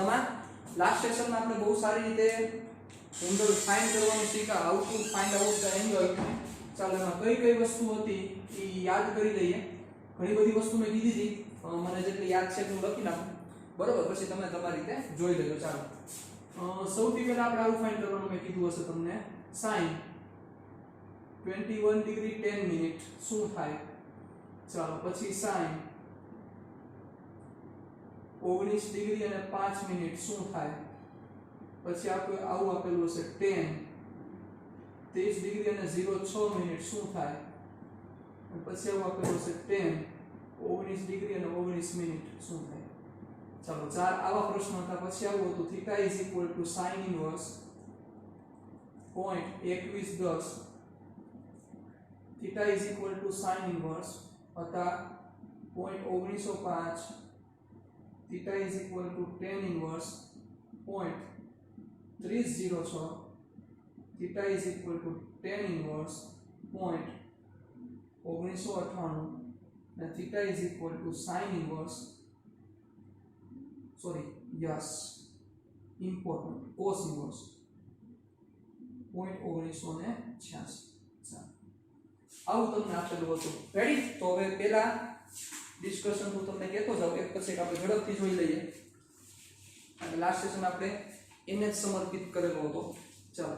મજામાં? લાસ્ટ સેશનમાં આપણે બહુ સારી રીતે એંગલ ફાઇન્ડ કરવાનું શીખ્યા, how to find out the angle. ચાલો એમાં કઈ કઈ વસ્તુ હતી એ યાદ કરી લઈએ. ઘણી બધી વસ્તુ મેં કીધી હતી, મને જેટલી યાદ છે એટલું લખી નાખું, બરોબર? પછી તમે તમારી રીતે જોઈ લેજો. ચાલો સૌથી પહેલા આપણે આવું ફાઇન્ડ કરવાનું મેં કીધું હશે તમને, sin 21 ડિગ્રી 10 મિનિટ શું થાય? ચાલો પછી sin 19 ડિગ્રી અને 5 મિનિટ શું થાય? પછી આપણે આવું આપેલું હશે tan 23 ડિગ્રી અને 0.6 મિનિટ શું થાય? અને પછી આવું આપેલું હશે tan 19 ડિગ્રી અને 19 મિનિટ શું થાય? ચાલો ચાર આવા પ્રશ્નો હતા. પછી આવું હતું θ sin 1 0.2110 θ sin 1 હતા 0.1905 θ tan 1 0.306 θ tan 1 0.1998 and theta is equal to sin inverse, sorry, yes, important, cos inverse 0.1986. આવું તમને આપેલું હતું. રેડી? તો હવે પહેલા ડિસ્કશન હું તમને કહેતો જાઉં, એક પછી એક આપણે ઝડપથી જોઈ લઈએ. અને લાસ્ટ સેશન આપણે એને જ સમર્પિત કરેલો હતો. ચાલો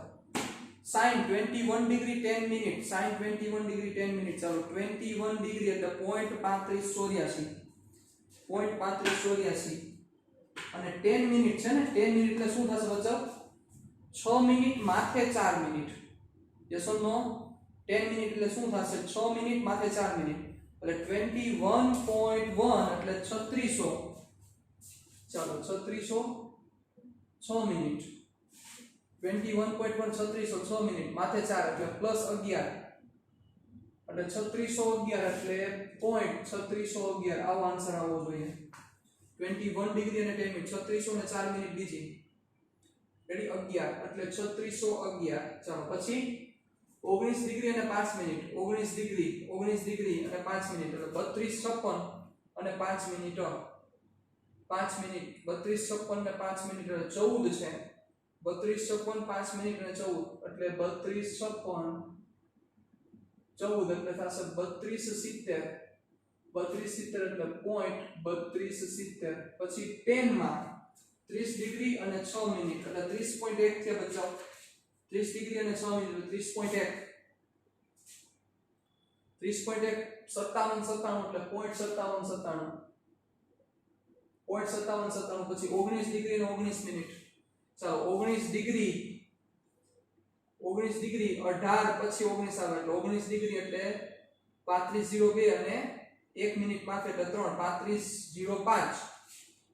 sin 21 degree 10 minute, sin 21 degree 10 minute. ચાલો 21 ડિગ્રી એટલે 0.3584 0.3584 અને 10 મિનિટ છે ને, 10 મિનિટ એટલે શું થશે બચ્ચો? 6 મિનિટ માથે 4 minute. Yes or no? 10 minute એટલે શું થશે? 6 મિનિટ માથે 4 મિનિટ એટલે 21.1 એટલે 3600. ચાલો 3600 6 મિનિટ 21.1 3600 6 મિનિટ માથે 4 એટલે પ્લસ 11 એટલે 3611 એટલે 0.3611. આવો આન્સર આવવો જોઈએ. 21 ડિગ્રી અને 10 મિનિટ 3600 અને 4 મિનિટ બીજી રેડી 11 એટલે 3611. ચાલો પછી 19 ડિગ્રી અને 5 મિનિટ 19 ડિગ્રી અને 5 મિનિટ એટલે 32 56 અને 5 મિનિટ 5 મિનિટ 32 56 અને 5 મિનિટ એટલે 14 છે. 32 56 5 મિનિટ અને 14 એટલે 32 56 14 એટલે થશે 3270 3270 એટલે 0.3270. પછી 10 માં 30 ડિગ્રી અને 6 મિનિટ એટલે 30.1 છે બચ્ચો. 30 ડિગ્રી અને 6 મિનિટ એટલે 30.1 30.1 57 એટલે 0.57 0.57 પછી 19 ડિગ્રી અને 19 મિનિટ. ચાલો 19 ડિગ્રી 18 પછી 19 આવે એટલે 19 ડિગ્રી એટલે 3502 અને 1 મિનિટ માથે એટલે 3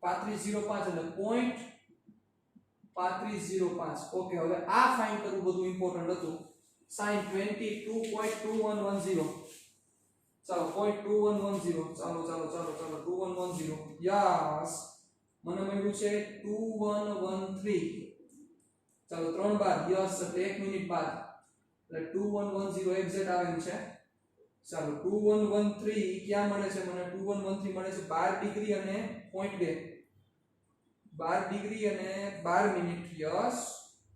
3505 એટલે 0.3505. ઓકે, હવે આ ફાઇન્ડ કરવું બધું ઇમ્પોર્ટન્ટ હતું. sin 22.2110 ચાલો 0.2110 ચાલો 2110 યસ મને મળ્યું છે 2113. ચાલો 3 બાદ યસ એટલે 1 મિનિટ બાદ એટલે 2110 એક્ઝેક્ટ આવે છે. ચાલો 2113 ક્યાં મળે છે મને? 2113 મળે છે 12 ડિગ્રી અને 0.2 12 ડિગ્રી અને 12 મિનિટ. યસ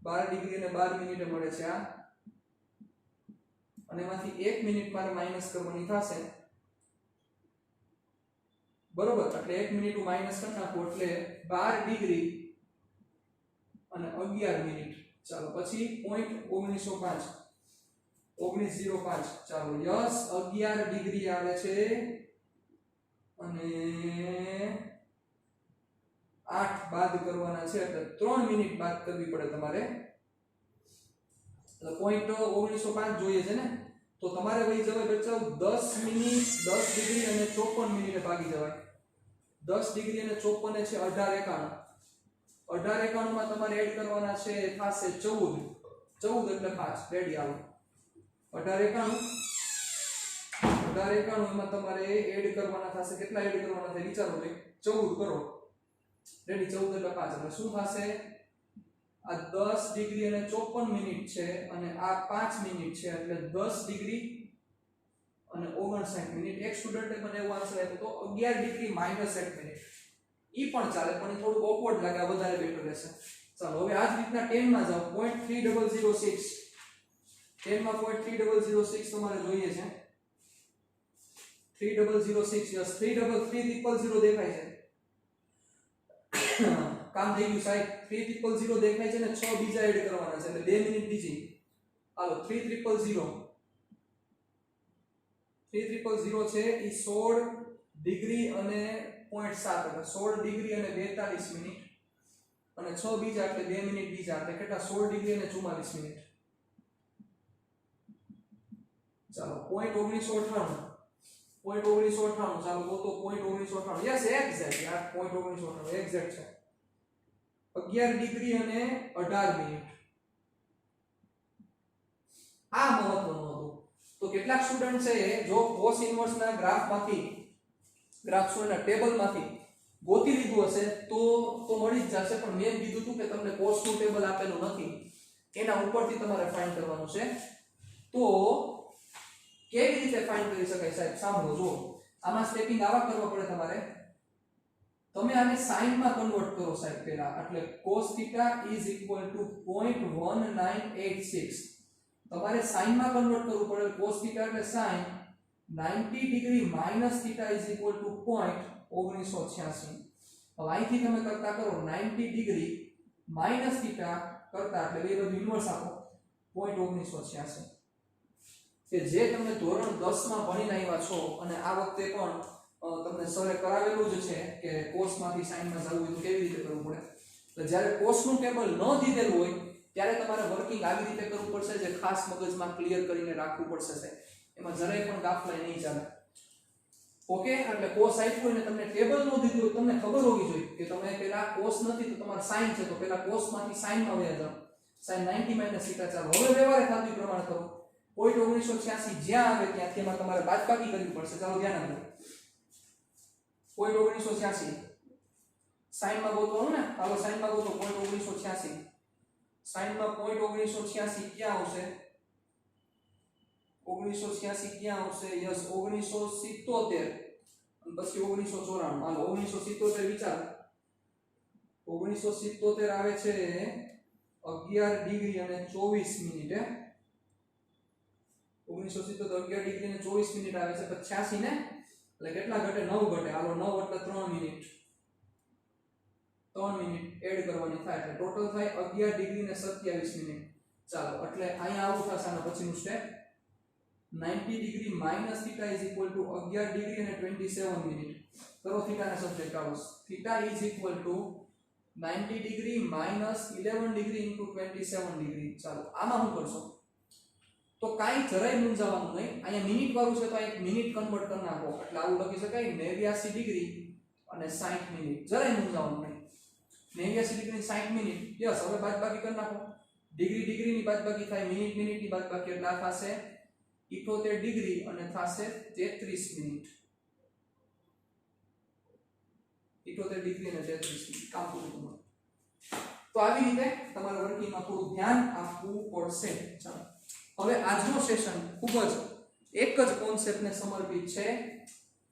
12 ડિગ્રી અને 12 મિનિટે મળે છે આ. અને એમાંથી 1 મિનિટ મારે માઈનસ કરવાની થશે, બરોબર? એટલે 1 મિનિટ હું માઈનસ કરી નાખું એટલે 12 ડિગ્રી અને 11 મિનિટ. ચાલો પછી 0.1905 1905. ચાલો યસ 11 ડિગ્રી આવે છે અને 8 બાદ કરવાના છે એટલે 3 મિનિટ બાદ કરવી પડે તમારે. એટલે 0.1905 જોઈએ છે ને, તો તમારે વહી જવાય બચ્ચા 10 મિનિટ 10 ડિગ્રી અને 54 મિનિટે ભાગી જવાય. 10 ડિગ્રી અને 54 છે 1891. 1891 માં તમારે એડ કરવાના છે થાશે 14 એટલે 5 રેડી આવો. 1891 માં તમારે એડ કરવાના થશે. કેટલા એડ કરવાના થાય વિચારો ભાઈ? 14 કરો રેડી. 14 એટલે 5 એટલે શું થશે? આ 10 ડિગ્રી અને 54 મિનિટ છે અને આ 5 મિનિટ છે એટલે 10 ડિગ્રી અને 59 મિનિટ. એક સ્ટુડન્ટે મને એવો આન્સર આપ્યો તો 11 ડિગ્રી -1 મિનિટ. ઈ પણ ચાલે પણ ઈ થોડું ઓકવર્ડ લાગે આ વધારે બેટર રહેશે ચાલો હવે આ જ રીતના 10 માં જાઓ 0.3006 10 માં 0.3006 તમારે જોઈએ છે 3006 યસ 3330 દેખાય છે કામ થઈ ગયું સાહેબ 3000 દેખાય છે ને 6 બીજા એડ કરવાના છે એટલે 2 મિનિટ બીજી હાલો 3000 છે ઈ 16 ડિગ્રી અને 0.7 એટલે 16 ડિગ્રી અને 42 મિનિટ અને 6 બીજા એટલે 2 મિનિટ બીજા એટલે કેટલા 16 ડિગ્રી અને 44 મિનિટ ચાલો 0.1998 ચાલો તો 0.1998 યસ એક્ઝેક્ટ યાર 0.1998 એક્ઝેક્ટ છે 11 ડિગ્રી અને 18 મિનિટ આ મહત્વનું હતું તો કેટલાક સ્ટુડન્ટ છે જો cos ઇન્વર્સ ના ગ્રાફમાંથી ગ્રાફના ટેબલમાંથી ગોતી લીધું હશે તો મળી જ જશે પણ મેં કીધું હતું કે તમને cos નું ટેબલ આપેલું નથી એના ઉપરથી તમારે ફાઇન્ડ કરવાનું છે તો કેવી રીતે ફાઇન્ડ કરી શકાય સાહેબ સાંભળો જો આમાં સ્ટેપિંગ આવા કરવા પડે તમારે તમે આને sin માં કન્વર્ટ કરો સાહેબ પહેલા એટલે cos θ = 0.1986 તમારે sin માં કન્વર્ટ કરવું પડે cos θ એટલે sin 90 ડિગ્રી માઈનસ θ = 0.1986 હવે અહીંથી તમે કરતા કરો 90 ડિગ્રી માઈનસ θ કરતા એટલે બે બધું ઇન્વર્સ આપો 0.1986 કે જે તમે ધોરણ 10 માં ભણીને આવ્યા છો અને આ વખતે પણ તમને સરે કરાવેલું જ છે કે cos માંથી sin માં જવું હોય તો કેવી રીતે કરવું પડે તો જ્યારે cos નું ટેબલ ન દીધેલું હોય ત્યારે તમારે વર્કિંગ આવી રીતે કરવું પડશે જે ખાસ મગજમાં ક્લિયર કરીને રાખવું પડશે એમાં જરાય પણ ગાફલા નહીં ચાલે ઓકે એટલે cos આપ્યું અને તમને ટેબલ ન દીધું હોય તમને ખબર હોવી જોઈએ કે તમે પેલા cos નથી તો તમારે sin છે તો પેલા cos માંથી sin માં વયા જાઓ sin 90 - θ ચાલો હવે વ્યવહારે થતું પ્રમાણે કરો 0.1986 જ્યાં આવે ત્યાંથી એમાં તમારે બાદબાકી કરવી પડશે ચાલો ધ્યાન આપજો 0.1986 sin માં ગોતવાનું ને હાલો sin માં ગોતો 0.1986 sin માં 0.1986 ક્યાં આવશે 1986 ક્યાં આવશે યસ 1977 અને પછી 1994 હાલો 1977 વિચાર 1977 આવે છે 11 ડિગ્રી અને 24 મિનિટ 1977 11 ડિગ્રી અને 24 મિનિટ આવે છે 86 ને એટલે કેટલા ઘટે 9 ઘટે હાલો 9 એટલે 3 મિનિટ એડ કરવાની થાય એટલે ટોટલ થાય 11 ડિગ્રી અને 27 મિનિટ ચાલો એટલે અહીંયા આવું થશે આના પછીનું સ્ટેપ 90 ડિગ્રી માઈનસ θ = 11 ડિગ્રી અને 27 મિનિટ કરો θ ને સબ્જેક્ટ આવો θ = 90 ડિગ્રી માઈનસ 11 ડિગ્રી * 27 ડિગ્રી ચાલો આમાં શું કરશો તો કાઈ જરાય મૂંઝાવાનું નહીં અહીંયા મિનિટ વાળું છે તો એક મિનિટ કન્વર્ટ કરી નાખો એટલે આવું લખી શકાય 89 ડિગ્રી અને 60 મિનિટ જરાય મૂંઝાવાનું નહીં 89 ડિગ્રી 60 મિનિટ યસ હવે બાદબાકી કરી નાખો ડિગ્રી ની બાદબાકી થાય મિનિટ ની બાદબાકી એટલે આ થશે 78 ડિગ્રી અને થશે 33 મિનિટ 78 ડિગ્રી અને 33 મિનિટ કામ પૂરું તમારું તો આવી રીતે તમારે વર્કિંગમાં થોડું ધ્યાન આપવું પડશે ચાલો હવે આજનો સેશન ખૂબ જ એક જ કોન્સેપ્ટને સમર્પિત છે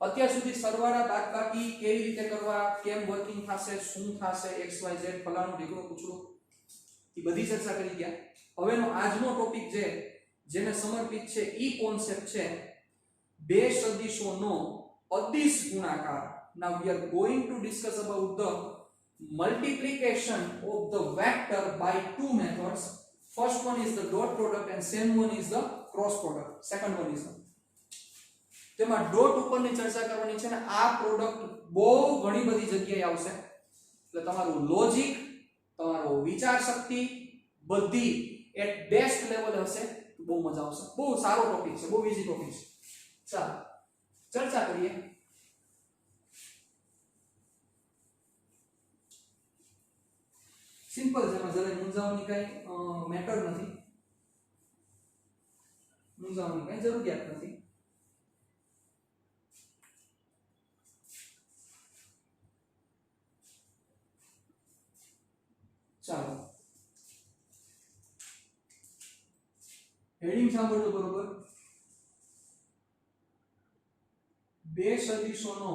અત્યાર સુધી સરવાળા બાદબાકી કેવી રીતે કરવા કેમ વર્કિંગ થશે શું થશે xyz ફલાણું ઢીકણું પૂછડું એ બધી ચર્ચા કરી ગયા હવેનો આજનો ટોપિક જેને સમર્પિત છે ઈ કોન્સેપ્ટ છે બે સદિશોનો અદિશ ગુણાકાર now we are going to discuss about the multiplication of the vector by two methods. First one is the dot product and second one is the cross product. Second one is the તેમાં dot ઉપરની ચર્ચા કરવાની છે ને આ product બહુ ઘણી બધી જગ્યાએ આવશે એટલે તમારું લોજિક તમારો વિચાર શક્તિ બધી એટ બેસ્ટ લેવલ હશે બહુ મજા આવશે બહુ સારો ટોપિક છે બહુ ઈઝી ટોપિક છે ચાલો ચર્ચા કરીએ સિમ્પલ છે એમાં જરાય મૂંઝાવવાની કઈ મેટર નથી મૂંઝાવવાની કઈ જરૂરિયાત નથી ચાલો હેડિંગ સાંભળજો બરોબર બે સદિશોનો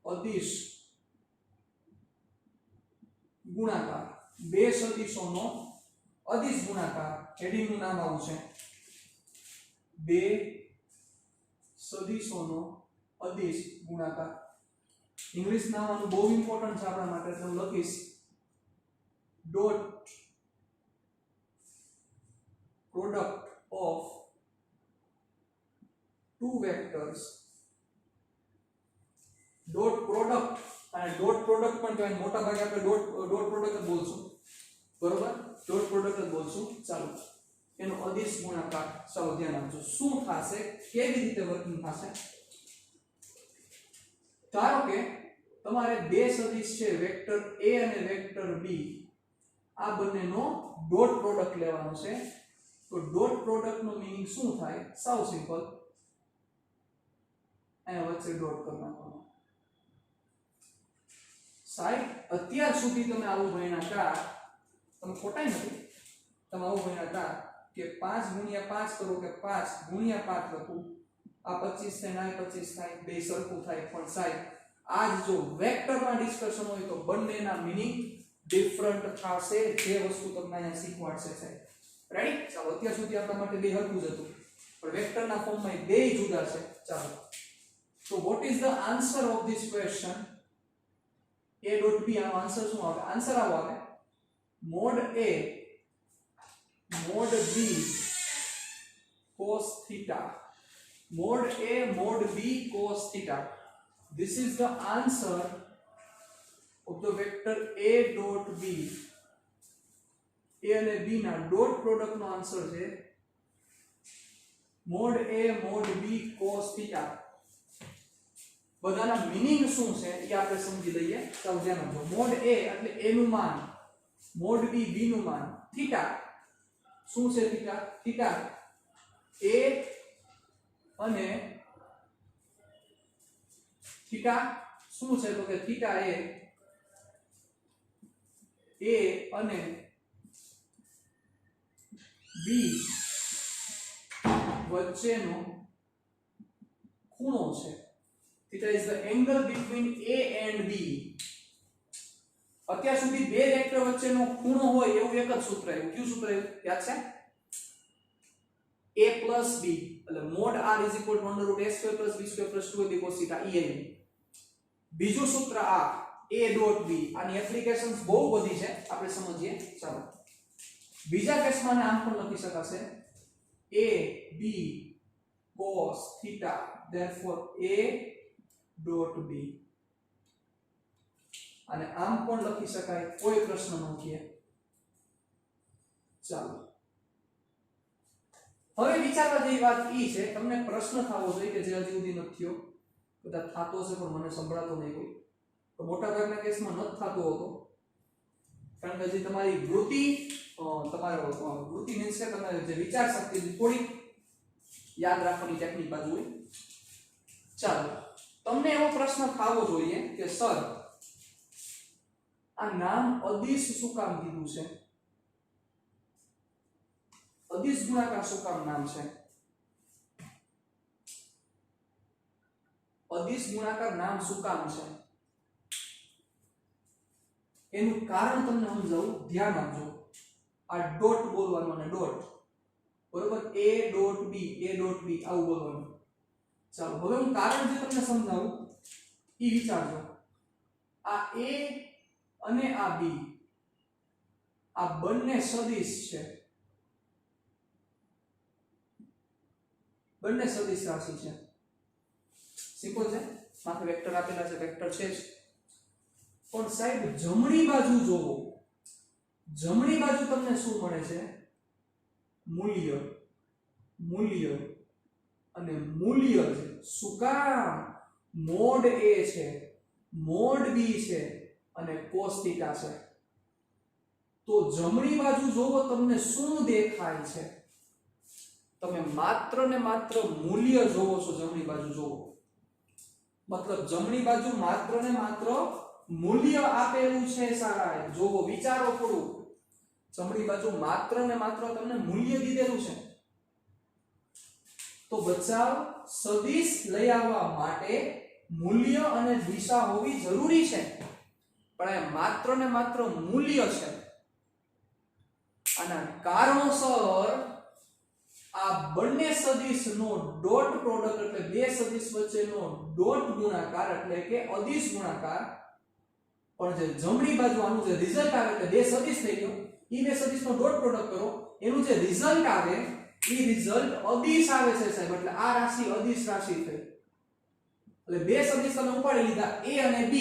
અદિશ ગુણાકાર, બે સદિશોનો અદિશ ગુણાકાર, હેડિંગ નું નામ આવું છે, બે સદિશોનો અદિશ ગુણાકાર. ઇંગ્લિશ નામ આનું બહુ ઇમ્પોર્ટન્ટ છે આપણા માટે, તો હું લખીશ dot product of two vectors. Dot product અને ડોટ પ્રોડક્ટ પણ કહેવાય, મોટા ભાગે આપણે ડોટ પ્રોડક્ટ જ બોલશું, બરોબર, ડોટ પ્રોડક્ટ જ બોલશું. ચાલો એનો અદિશ ગુણાકાર, ચાલો ધ્યાન આપજો શું થશે, કેવી રીતે વર્કિંગ થશે. ધારો કે તમારે બે સદિશ છે વેક્ટર a અને વેક્ટર b, આ બંનેનો ડોટ પ્રોડક્ટ લેવાનો છે. તો ડોટ પ્રોડક્ટ નો મીનિંગ શું થાય, સાવ સિમ્પલ, અહીંયા વચ્ચે ડોટ કરી નાખવાનો. સાહેબ અત્યાર સુધી તમે આવું ભણ્યા કા, તમે ખોટા નથી, તમે આવું ભણ્યા કા કે 5 ગુણ્યા 5 કરો કે 5 ગુણ્યા 5 લખું, આ 25 થાય ના 25 થાય, બે સરખું થાય. પણ સાહેબ આજ જો વેક્ટરમાં ડિસ્કશન હોય તો બંનેના મીનિંગ ડિફરન્ટ થશે, જે વસ્તુ તમને અહીંયા શીખવાડશે સાહેબ. રેડી? ચાલો અત્યાર સુધી આપણા માટે બે હરખું જ હતું, પણ વેક્ટરના ફોર્મમાં બે જુદા છે. ચાલો, so what is the answer of this question? a dot b, આનો આન્સર શું આવે? આન્સર આવો આવે mod a mod b cos theta, mod a mod b cos theta. This is the answer of the vector a dot b. a અને b ના dot product નો answer છે mod a mod b cos theta. બધાના meaning શું છે એ આપણે સમજી લઈએ. ચાલો ધ્યાન આપજો. મોડ a એટલે a નું માન, મોડ b b નું માન, થીટા શું છે? થીટા, થીટા a અને થીટા શું છે તો કે થીટા a અને b વચ્ચેનો ખૂણો છે. Theta is the angle between a and b. અત્યાર સુધી બે વેક્ટર વચ્ચેનો ખૂણો હોય એવું એક જ સૂત્ર આવ્યું. કયું સૂત્ર આવ્યું? યાદ છે? a plus b એટલે mod r is equal to under root a square plus b square plus 2ab cos theta. એ આવ્યું. બીજું સૂત્ર આ a dot b. આની એપ્લિકેશન્સ બહુ બધી છે, આપણે સમજીએ. ચાલો બીજા કેસમાં આમ પણ લખી શકાશે a b cos theta, therefore a dot b. અને આમ પણ લખી શકાય, કોઈ પ્રશ્ન ન ઉઠે. ચાલો હવે વિચારવા જેવી વાત ઈ છે, તમને પ્રશ્ન થવો જોઈએ કે જે હજી સુધી નથી થયો, કદાચ થતો હશે પણ મને સંભળાતો નહીં હોય, તો મોટા ભાગના કેસમાં નથી થતો હતો, કારણ કે હજી તમારી વૃત્તિ મીન્સ કે તમે જે વિચાર શક્તિ થોડી યાદ રાખવાની ટેકનિક બાજુ હોય. ચાલો તમને એવો પ્રશ્ન થવો જોઈએ કે સર આ નામ અદિશ શું કામ કીધું છે? અદિશ ગુણાકાર શું કામ નામ છે? અદિશ ગુણાકાર નામ શું કામ છે? એનું કારણ તમને સમજાવું, ધ્યાન આપજો. આ ડોટ બોલવાનું અને ડોટ, બરોબર, a dot b આવું બોલવાનું. ચાલો હવે હું કારણ જે તમને સમજાવું ઈ વિચારજો. આ a અને આ b આ બંને સદિશ છે, બંને સદિશ રાશિ છે. સિમ્પલ છે, માથે વેક્ટર આપેલા છે, વેક્ટર છે જ. પણ સાહેબ જમણી બાજુ જોવો, જમણી બાજુ તમને શું મળે છે? મૂલ્ય, મૂલ્ય અને મૂલ્ય છે. શું કામ? મોડ a છે, મોડ b છે અને cos θ છે. તો જમણી બાજુ જોવો તમને શું દેખાય છે? તમે માત્ર ને માત્ર મૂલ્ય જોવો છો. જમણી બાજુ જોવો મતલબ જમણી બાજુ માત્ર ને માત્ર મૂલ્ય આપેલું છે. સારા જોવો, વિચારો થોડું. જમણી બાજુ માત્ર ને માત્ર તમને મૂલ્ય દીધેલું છે. તો બચાવ સદિશ લઈ આવવા માટે મૂલ્ય અને દિશા હોવી જરૂરી છે, પણ એ માત્ર ને માત્ર મૂલ્ય છે. આના કારણોસર આ બંને સદિશનો ડોટ પ્રોડક્ટ એટલે બે સદિશ વચ્ચેનો ડોટ ગુણાકાર એટલે કે અદિશ ગુણાકાર, પણ જે જમણી બાજુ આનું જે રિઝલ્ટ આવે એટલે બે સદિશ થઈ ગયો, ઈ બે સદિશનો ડોટ પ્રોડક્ટ કરો, એનું જે રિઝલ્ટ આવે ઈ રિઝલ્ટ અદિશ આવે છે સાહેબ. એટલે આ રાશિ અદિશ રાશિ થઈ. એટલે બે સદિશ તમે ઉપાડી લીધા a અને b,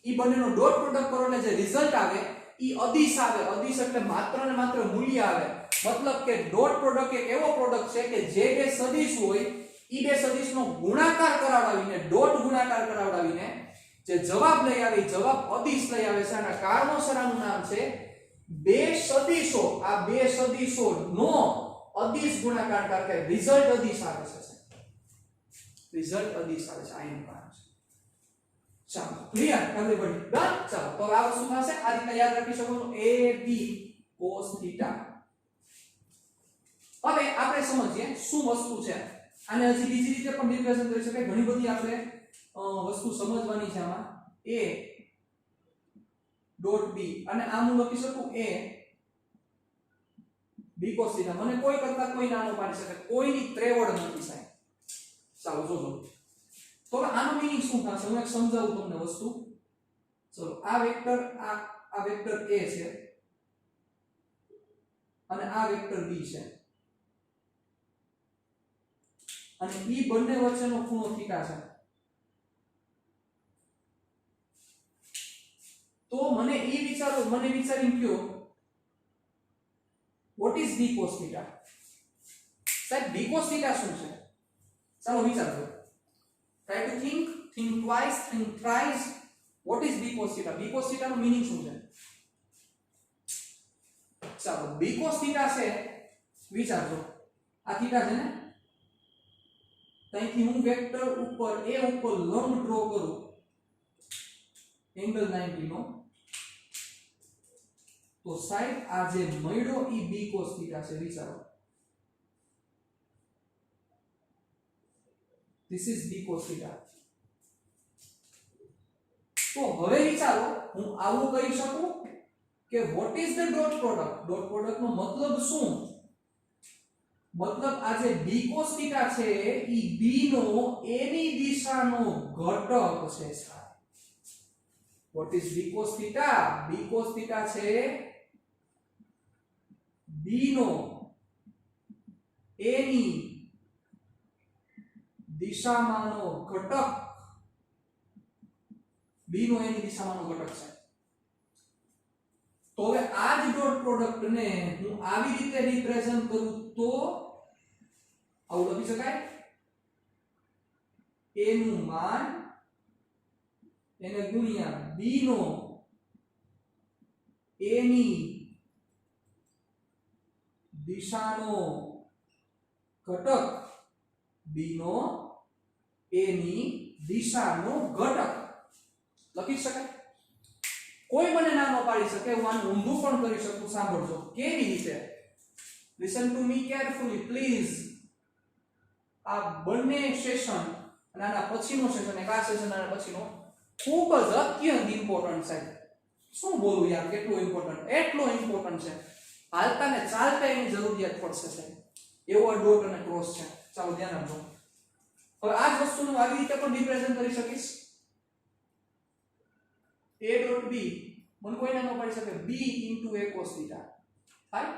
ઈ બંનેનો ડોટ પ્રોડક્ટ કરો એટલે જે રિઝલ્ટ આવે ઈ અદિશ આવે. અદિશ એટલે માત્ર ને માત્ર મૂલ્ય આવે. મતલબ કે ડોટ પ્રોડક્ટ એક એવો પ્રોડક્ટ છે કે જે બે સદિશ હોય ઈ બે સદિશનો ગુણાકાર કરાવડાવીને, ડોટ ગુણાકાર કરાવડાવીને જે જવાબ લઈ આવે જવાબ અદિશ લઈ આવે છે. આના કારણોસર આનું નામ છે બે સદિશો. આ બે સદિશો નો અદિશ ગુણાકાર કરે રિઝલ્ટ અદિશ આવે છે. રિઝલ્ટ અદિશ આવે છે. આ એનું કારણ છે. ચાલો ક્લિયર? Everybody done? ચાલો તો આ વસ્તુ થશે. આ રીતે યાદ રાખી શકો છો a b cos θ. હવે આપણે સમજીએ શું વસ્તુ છે. આને હજી બીજી રીતે પણ રિપ્રેઝન્ટ કરી શકાય. ઘણી બધી આપણે વસ્તુ સમજવાની છે આમાં. a ડોટ b અને આમ હું લખી શકું a b cos θ. મને કોઈ કરતા કોઈ નાનો પાડી શકે, કોઈની ત્રેવડ નથી સાહેબ. ચાલો જોજો. તો આનો મીનિંગ શું થશે હું એક સમજાવું તમને વસ્તુ. ચલો આ વેક્ટર આ વેક્ટર a છે અને આ વેક્ટર b છે અને ઈ બંને વચ્ચેનો ખૂણો થીટા છે. તો મને વિચારીને કયો what is b cos θ? સાહેબ b cos θ શું છે? ચાલો વિચારજો. try to think twice, think thrice. what is b cos θ? b cos θ નો મીનિંગ શું છે? ચાલો b cos θ છે, વિચારજો. આ થીટા છે ને, ત્યાંથી હું વેક્ટર ઉપર a ઉપર લંબ ડ્રો કરું એંગલ 90 નો, તો સાઈડ આ જે મળ્યો ઈ b cos θ છે. વિચારો, this is b cos θ. તો હવે વિચારો હું આવું કહી શકું કે what is the dot product? dot product નો મતલબ શું? મતલબ આ જે b cos θ છે ઈ b નો a ની દિશાનો ઘટક છે સાહેબ. what is b cos θ? b cos θ છે b નો a ની દિશામાંનો ઘટક. b નો a ની દિશામાંનો ઘટક છે. તો હવે આ જ ડોટ પ્રોડક્ટ ને હું આવી રીતે રિપ્રેઝન્ટ કરું તો આવું લખી શકાય a નું માન એને ગુણ્યા b નો a ની દિશાનો ઘટક, b નો a ની દિશાનો ઘટક લખી શકાય. કોઈ મને ના ન પાડી શકે. હું આનું ઊંધું પણ કરી શકું. સાંભળજો કેવી રીતે. Listen to me carefully please. આ બંને સેશન અને આના પછીનો સેશન, એક આ સેશન અને પછીનો ખૂબ જ અત્યંત ઇમ્પોર્ટન્ટ છે. શું બોલું યાર, કેટલું ઇમ્પોર્ટન્ટ? એટલો ઇમ્પોર્ટન્ટ છે. હાલતા ને ચાલતા એની જરૂરિયાત પડશે સાહેબ. એવો આ ડોટ અને ક્રોસ છે. ચાલો ધ્યાન આપજો. હવે આ જ વસ્તુનું આવી રીતે પણ રિપ્રેઝન્ટ કરી શકીશ. a dot b મને કોઈ ના પાડી શકે b into a cos θ. right?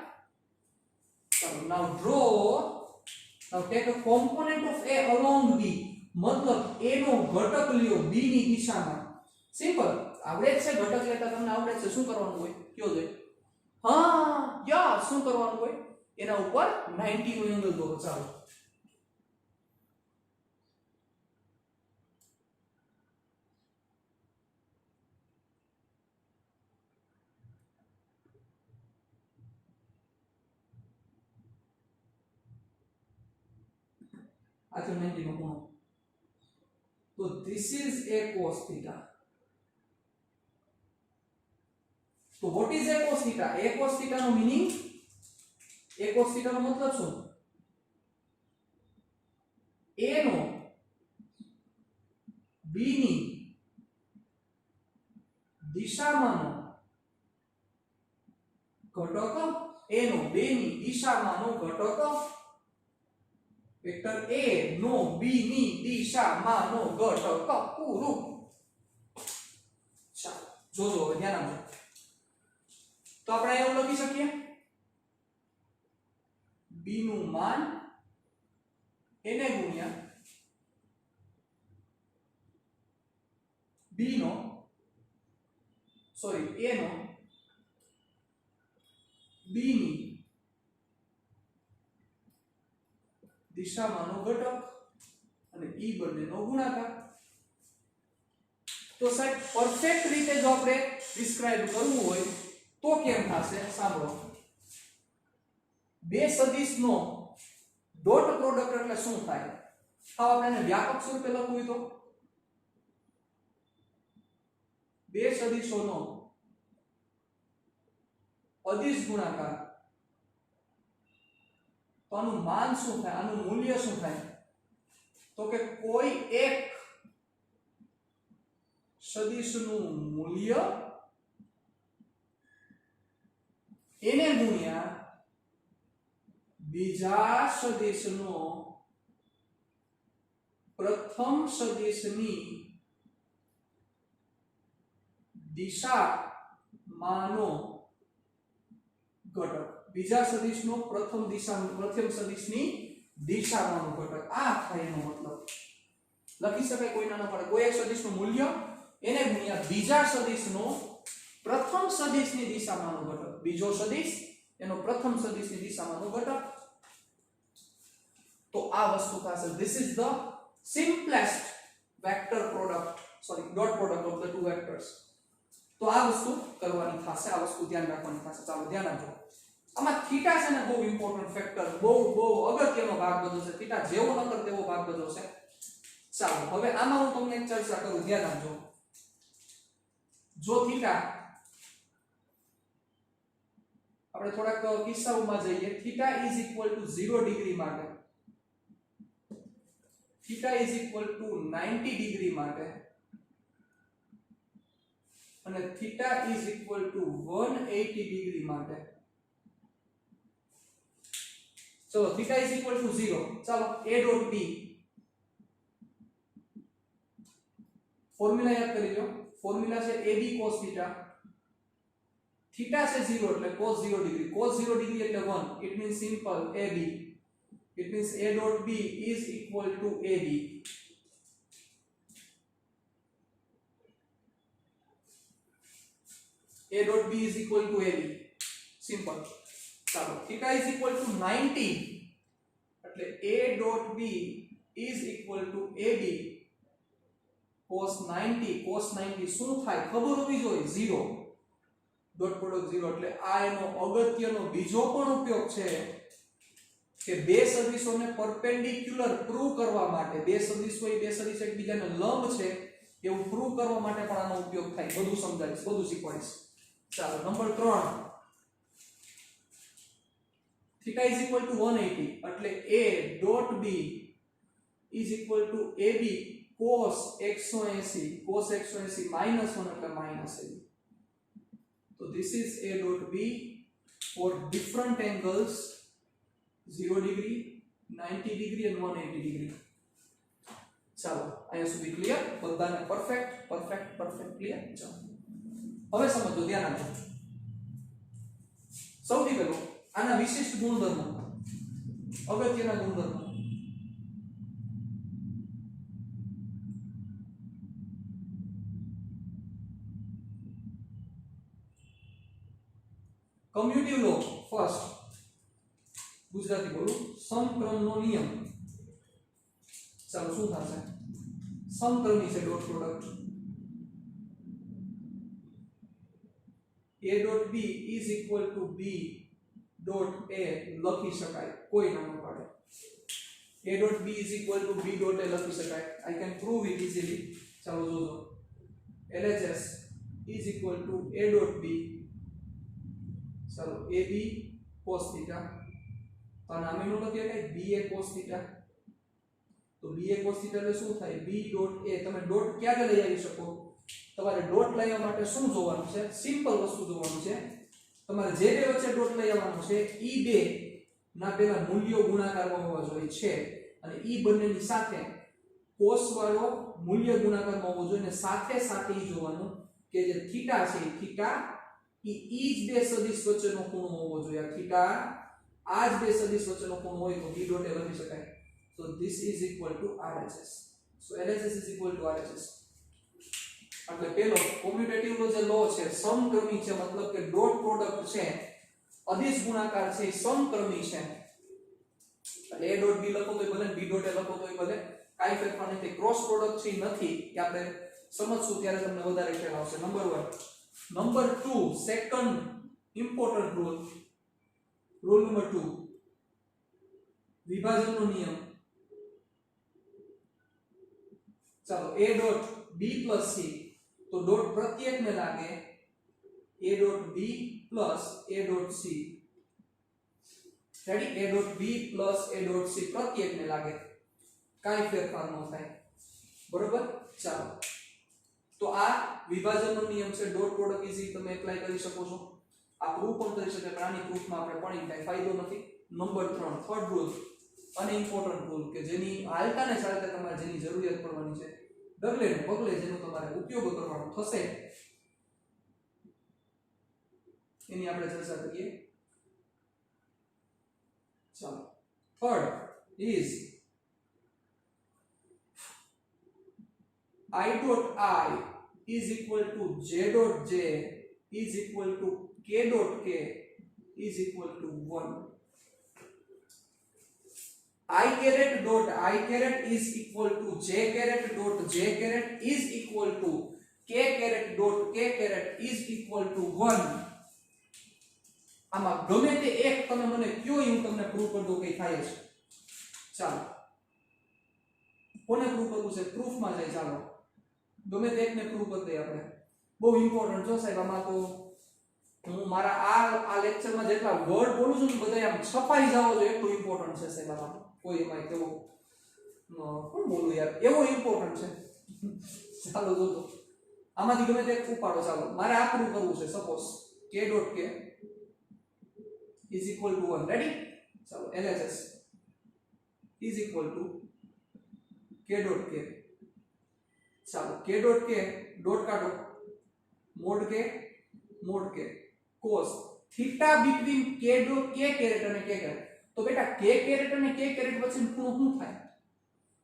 ચાલો now take a component of a along b. મતલબ a નો ઘટક લ્યો b ની દિશામાં. સિમ્પલ. આવડે છે ઘટક લેતા તમને આવડે છે. શું કરવાનું હોય કયો જોઈએ? હા યા શું કરવાનું હોય? એના ઉપર 90 નો એંગલ દોરો. ચાલો આ તો 90 નો ખૂણો. તો this is a cos θ. તો what is a cos θ? a cos θ નો મીનિંગ, a cos θ નો મતલબ શું? a નો b a નો બેની દિશામાંનો ઘટક વેક્ટર a નો b ની દિશામાંનો ઘટક પૂરું. ચાલો જોજો હવે ધ્યાન આપજો. તો આપણે એવું લખી શકીએ b નું માન એને ગુણ્યા b નો સોરી a નો b ની દિશામાંનો ઘટક અને e બંનેનો ગુણાકાર. તો સાહેબ પરફેક્ટ રીતે જો આપણે ડિસ્ક્રાઇબ કરવું હોય તો કેમ થશે સાંભળો. બે સદિશનો ડોટ પ્રોડક્ટ એટલે શું થાય? તો આપણે એને વ્યાપક સ્વરૂપે લખવું હોય તો બે સદિશોનો અદિશ ગુણાકાર, તો આનું માન શું થાય, આનું મૂલ્ય શું થાય? તો કે કોઈ એક સદિશનું મૂલ્ય એને ગુણ્યા બીજા સદિશનો પ્રથમ સદિશની દિશામાંનો ઘટક. બીજા સદિશનો પ્રથમ સદિશની દિશામાંનો ઘટક. આ થાય એનો મતલબ. લખી શકાય કોઈ ના પડે. કોઈ એક સદિશનું મૂલ્ય એને ગુણ્યા બીજા સદિશનો પ્રથમ સદિશની દિશામાંનો ઘટક. બીજો સદિશ એનો પ્રથમ સદિશની દિશામાંનો ઘટક. તો આ વસ્તુ થશે. This is the simplest vector product, sorry, dot product of the two vectors. તો આ વસ્તુ કરવાની થશે, આ વસ્તુ ધ્યાન રાખવાની થશે. ચાલો ધ્યાન આપજો. આમાં થીટા છે ને બહુ ઇમ્પોર્ટન્ટ ફેક્ટર, બહુ અગત્યનો ભાગ ભજવશે. થીટા જેવો નકર તેવો ભાગ ભજવશે. ચાલો હવે આમાં હું તમને એક ચર્ચા કરું, ધ્યાન આપજો. જો થીટા આપણે થોડાક કિસ્સાઓમાં જઈએ. Theta is equal to 0 degree માટે, theta is equal to 90 degree માટે અને theta is equal to 180 degree માટે. ચલો થીટા ઇઝ ઇક્વલ ટુ 0. ચાલો a ડોટ b ફોર્મ્યુલા યાદ કરી લો. ફોર્મ્યુલા છે ab cos થીટા. થીટા છે 0 એટલે cos 0 ડિગ્રી. cos 0 ડિગ્રી એટલે 1. It means simple ab. It means a dot b is equal to ab. A dot b is equal to ab. Simple. ચાલો theta is equal to 90 એટલે a dot b is equal to ab cos 90. cos 90 શું થાય ખબર હોવી જોઈએ. 0 dot product 0 એટલે આ એનો અગત્યનો બીજો પણ ઉપયોગ છે કે બે સદિશોને પરપેન્ડિક્યુલર પ્રૂવ કરવા માટે, બે સદિશો એ બે સદિશ એકબીજાને લંબ છે એવું પ્રૂવ કરવા માટે પણ આનો ઉપયોગ થાય. બધું સમજાવીશ, બધું શીખવાડીશ. ચાલો number 3. Theta is equal to 180 એટલે a dot b is equal two ab cos 180. cos 180 minus 1 એટલે માઈનસ ab. તો this is a dot b for different angles 0 degree, 90 degree and 180 degree. ચાલો અહીંયા સુધી ક્લિયર? બધાને પરફેક્ટ ક્લિયર? ચાલો હવે સમજો, ધ્યાન આપજો. સૌથી પહેલું આના વિશિષ્ટ ગુણધર્મો, અગત્યના ગુણધર્મો. કમ્યુટિવ લો ફર્સ્ટ, ગુજરાતી બોલું. સમક્રમનો નિયમ. ચાલો શું થશે? સમક્રમી છે dot product. a dot b is equal two b dot a લખી શકાય, કોઈ ના પાડે. a dot b is equal two b dot a લખી શકાય. I can prove it easily. ચાલો જોજો. LHS is equal two a dot b. ચાલો ab cos થીટા તો નામે નો લખીએ કે ba cos થીટા. તો ba cos થીટા એટલે શું થાય? b dot a. તમે ડોટ ક્યારે લઈ આવી શકો? તમારે ડોટ લાવવા માટે શું જોવાનું છે? સિમ્પલ વસ્તુ જોવાનું છે. તમારે જે બે વચ્ચે ડોટ લઈ આવવાનો છે ઈ બે ના પેલા મૂલ્યો ગુણાકારમાં હોવા જોઈએ છે અને ઈ બંનેની સાથે cos વાળો મૂલ્ય ગુણાકારમાં હોવો જોઈએ અને સાથે સાથે ઈ જોવાનું કે જે થીટા છે થીટા ઈ જ બે સદિશ વચ્ચેનો ખૂણો હોવો જોઈએ આ થીટા આ જ બે સદિશ વચ્ચેનો ખૂણો હોય તો b ડોટ એ લખી શકાય so this is equal to RHS so LHS is equal to RHS એટલે પેલો કોમ્યુટેટિવ નો જે લો છે સમક્રમી છે મતલબ કે ડોટ પ્રોડક્ટ છે અદિશ ગુણાકાર છે એ સમક્રમી છે એટલે a ડોટ b લખો તોય ભલે b ડોટ a લખો તોય ભલે કાઈ ફેરફાર નથી ક્રોસ પ્રોડક્ટ છે નથી કે આપણે સમજશું ત્યારે તમને વધારે ખ્યાલ આવશે number 1 number 2 second important rule number 2 વિભાજનનો નિયમ ચાલો a ડોટ b + c તો ડોટ પ્રત્યેકને લાગે a dot b + a dot c ready a dot b + a dot c પ્રત્યેકને લાગે કાઈ ફેરફાર ન થાય બરોબર ચાલો તો આ વિભાજનનો નિયમ છે ડોટ પ્રોડક્ટ ઇઝી તમે એપ્લાય કરી શકો છો આ પ્રૂફ પણ કરી શકે પ્રાણી પ્રૂફમાં આપણે પડી કાઈ ફાયદો નથી નંબર 3 થર્ડ રૂલ અનઇમ્પોર્ટન્ટ રૂલ કે જેની હાલતાને ચાલતા તમારે જેની જરૂરિયાત પડવાની છે ડગલે ને પગલે જેનો તમારે ઉપયોગ કરવાનો થશે એની આપણે ચર્ચા કરીએ ચાલો third is I dot I is equal to J dot J is equal to K dot K is equal to 1. I caret dot I caret is equal to J caret dot J caret is equal to K caret dot K caret is equal to 1. આમાં ગમે તે એક તમે મને કયો હું તમને proof કરી દઉં કે થાય છે ચાલો કોને પ્રૂફ કરવું છે પ્રૂફમાં જાય ચાલો ગમે તે એકને પ્રૂફ કરી દઈએ આપણે બહુ ઇમ્પોર્ટન્ટ છો સાહેબ આમાં તો હું મારા આ લેક્ચરમાં જેટલા વર્ડ બોલું છું ને બધા આમ છપાઈ જાવ તો એટલું ઇમ્પોર્ટન્ટ છે સાહેબ આમાં કોઈ એમાં કેવો કોણ બોલું યાર એવો ઇમ્પોર્ટન્ટ છે ચાલો જોતો આમાંથી ગમે તે એક ઉપાડો ચાલો મારે આ પ્રૂફ કરવું છે suppose k dot k is equal to 1 ready ચાલો LHS is equal to k dot k ચાલો k dot k ડોટ કાઢો mod k cos theta between k dot k caret અને k caret તો બેટા k caret અને k caret વચ્ચેનો ખૂણો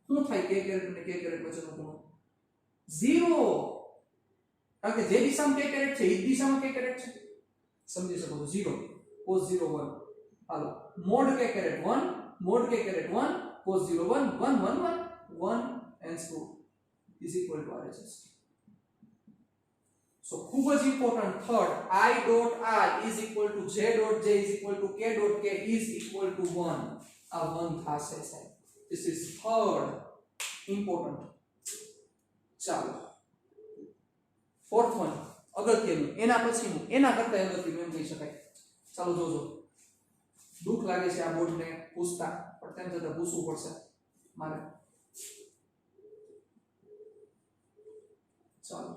શું થાય k caret અને k caret વચ્ચેનો ખૂણો 0 કારણ કે જે દિશામાં k caret છે એ દિશામાં k caret છે સમજી શકો છો 0 cos 0 1 hello mod k caret 1 mod k caret 1 cos 0 1 1 1 1 1 and so is equal to RHS so ખૂબ જ important third I dot I is equal to J dot J is equal to K dot K is equal to 1 આ 1 થશે સાહેબ this is third important ચાલો fourth one અગત્યનું એના પછીનું એના કરતા અગત્યનું એમ કહી શકાય ચાલો જોજો દુઃખ લાગે છે આ બોર્ડને પૂછતા પણ તેમ છતાં પૂછવું પડશે મારે ચાલો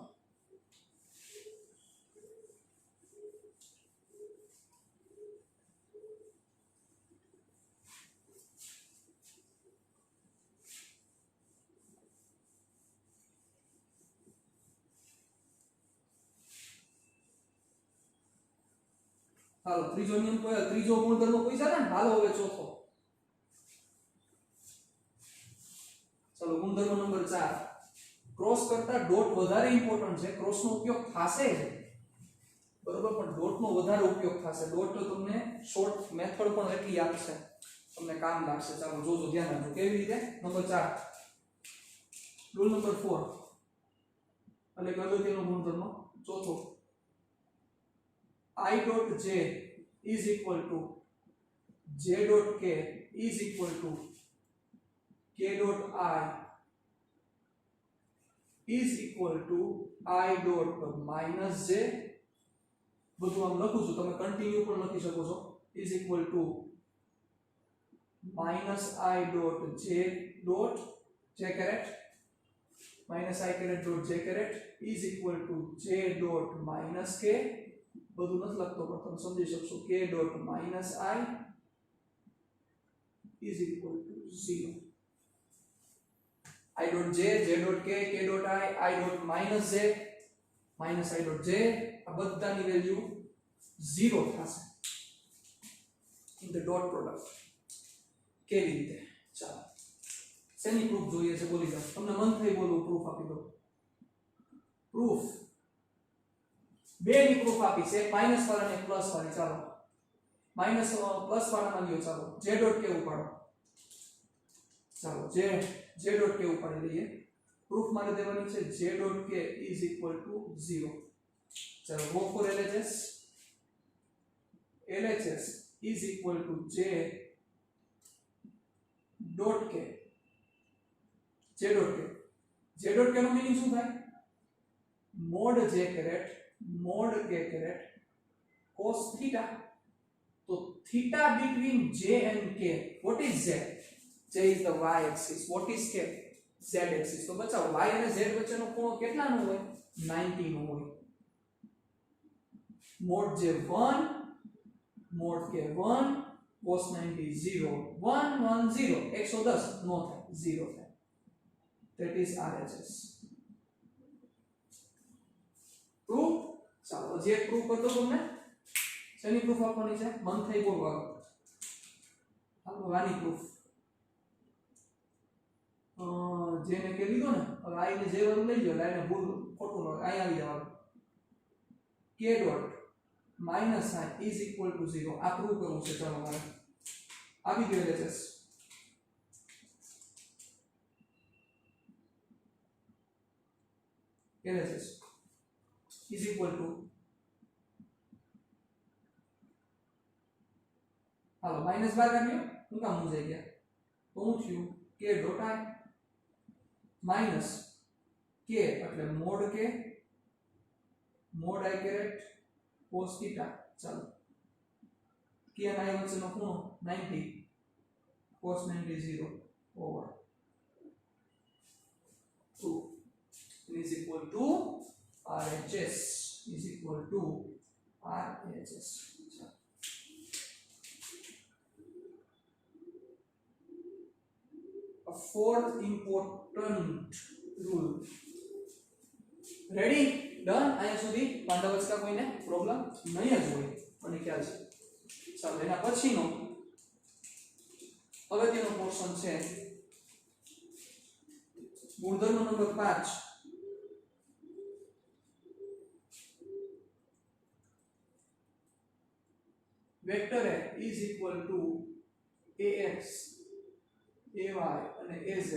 હાલો ત્રીજો નિયમ કોઈ ત્રીજો ગુણધર્મ કોઈ છે ને હાલો હવે ચોથો ચાલો ગુણધર્મ નંબર 4 ક્રોસ કરતા ડોટ વધારે ઇમ્પોર્ટન્ટ છે ક્રોસ નો ઉપયોગ થશે બરોબર પણ ડોટ નો વધારે ઉપયોગ થશે ડોટ તો તમને શોર્ટ મેથડ પણ એટલી આપશે તમને કામ લાગશે ચાલો જોજો ધ્યાન રાખજો કેવી રીતે નંબર 4 રૂલ નંબર 4 એટલે કે અગત્યનો ગુણધર્મ ચોથો I dot j is equal to j dot k is equal to k dot I is equal to I dot minus j બધું આમ લખું છું તમે કન્ટિન્યુ પણ લખી શકો છો is equal to minus I dot j caret minus I caret dot j caret is equal to j dot minus k બધું નથી લખતો પણ તમે સમજી શકશો k dot minus i is equal to 0 i dot j j dot k k dot i dot minus j minus i dot j આ બધાની value 0 થશે ઇન ધ ડોટ પ્રોડક્ટ કેવી રીતે ચાલો શેની પ્રૂફ જોઈએ છે બોલી જાઓ તમને મન થઈ બોલું પ્રૂફ આપી દો પ્રૂફ બે ની પ્રૂફ આપી છે માઈનસ વાળા અને પ્લસ વાળી ચાલો માઈનસ પ્લસ વાળામાં લ્યો ચાલો j ડોટ કે ઉપાડો ચાલો j ડોટ કે ઉપાડી લઈએ પ્રૂફ મારે દેવાની છે j dot k is equal to 0 ચાલો go for LHS is equal to j dot k j dot k નો મીનિંગ શું થાય mod j caret mod k caret cos theta so theta between j and k what is z j is the y axis what is k z axis તો બચાવો y અને z વચ્ચેનો ખૂણો કેટલાનો હોય 90 નો હોય mod j 1 mod k 1 cos 90 0 1 1 0 110 નો થાય 0 થાય that is RHS proof ચાલો જે પ્રૂફ કરતો તમને શેની પ્રૂફ આપવાની છે મન થઈ બોલવા હાલો વાની પ્રૂફ જેને કે લીધો ને હવે આઈને જે વાળું લઈ લો લાઈને ભૂલ ખોટું ન અહીં આવી જવાનું k dot minus i is equal to 0 આ પ્રૂફ કરવું છે ચાલો મારે આવી ગયો LHS LHS is equal to hello minus 12 કાઢ્યો હું કામ મુંજાઈ ગયા તો હું થયું k dot i minus k એટલે mod k mod i caret cos theta ચાલો k અને i વચ્ચેનો ખૂણો 90 cos 90 0 over 2 is equal to RHS is equal to RHS. A fourth important rule. Ready? Done? આયા સુધી પાંડવચકા કોઈને પ્રોબ્લેમ નહીં જ હોય મને ખ્યાલ છે ચાલો એના પછીનો અગત્યનો પોર્શન છે ગુણધર્મ number 5 vector a is equal to ax ay અને az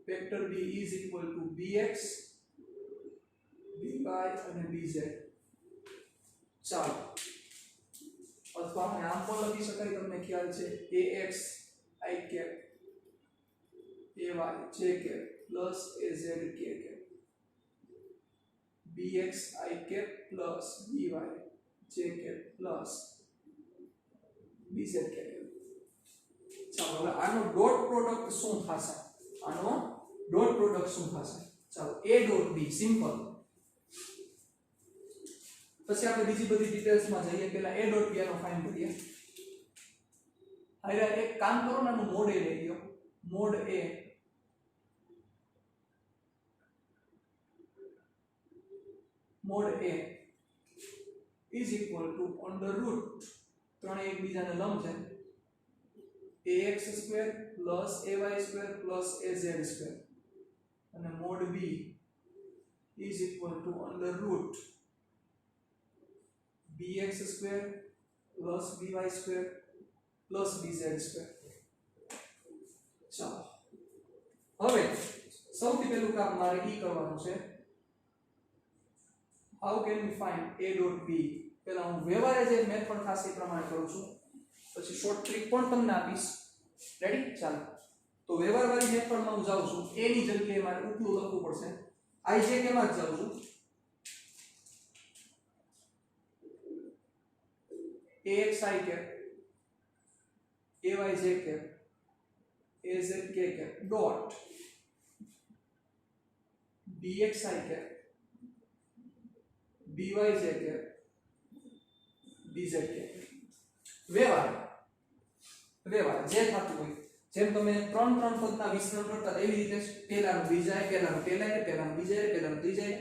vector b is equal to bx by અને bz ચાલો અથવા આપણે આમ પણ લખી શકાય તમને ખ્યાલ છે ax i cap ay j cap plus az k cap bx i cap plus by j cap plus bz cap ચાલો હવે આનો ડોટ પ્રોડક્ટ શું થશે આનો ડોટ પ્રોડક્ટ શું થશે ચાલો a ડોટ b સિમ્પલ પછી આપણે બીજી બધી ડિટેલ્સ માં જઈએ પહેલા a ડોટ b નો ફાઇન્ડ કરીએ હવે એક કામ કરો ને આનું મોડ a લઈ લ્યો mode a is equal to under root ત્રણે એકબીજાને લંબ છે ax square plus ay square plus az square અને mod b is equal to under root bx square plus by square plus bz square ચાલો હવે સૌથી પહેલું કામ મારે ઈ કરવાનું છે how can we find a dot b પહેલા હું વ્યવહારે જે મેથડ ખાસ એ પ્રમાણે કરું છું પછી શોર્ટ ટ્રિક પણ તમને આપીશ રેડી ચાલો તો વ્યવહારવાળી મેથડમાં હું જાઉં છું a ની જગ્યાએ મારે ઉપલું લખવું પડશે i j k માં જ જાઉં છું ax i cap ay j cap az k cap dot bx i cap by j cap bz વ્યવહાર વ્યવહાર જે થતું હોય જેમ તમે ત્રણ ત્રણ પદના વિસ્તરણ કરતા એવી રીતે પહેલાનું બીજાય પહેલાનું પહેલાય પહેલાનું બીજાય પહેલાનું ત્રીજાય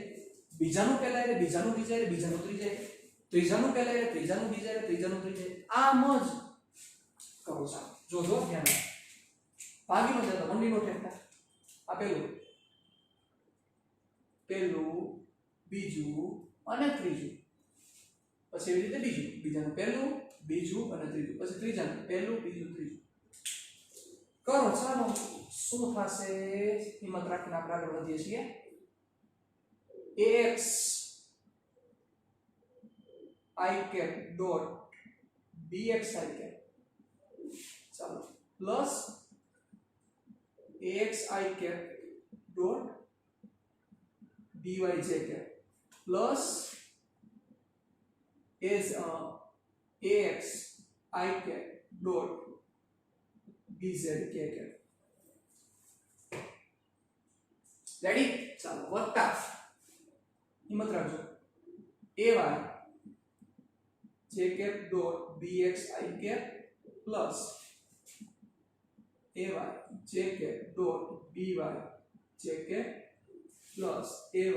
બીજાનું પહેલાય બીજાનું બીજાય બીજાનું ત્રીજાય ત્રીજાનું પહેલાય ત્રીજાનું બીજાય ત્રીજાનું ત્રીજાય આમ જ કરો છો જો ધ્યાન ભાગીનો જતો મંડીનો ઠેકતા આ પહેલું બીજું અને ત્રીજું પછી એવી રીતે બીજાનું પહેલું બીજું અને ત્રીજું પછી ત્રીજાનું પહેલું બીજું ત્રીજું કરો ચાલો શું થશે હિંમત રાખીને આપણે આગળ વધીએ છીએ ax I cap dot bx I cap ચાલો plus ax I cap dot by j cap plus ax I cap dot bz k cap ready ચાલો વત્તા હિંમત રાખજો ay j cap dot bx I cap plus ay j cap dot by j cap plus ay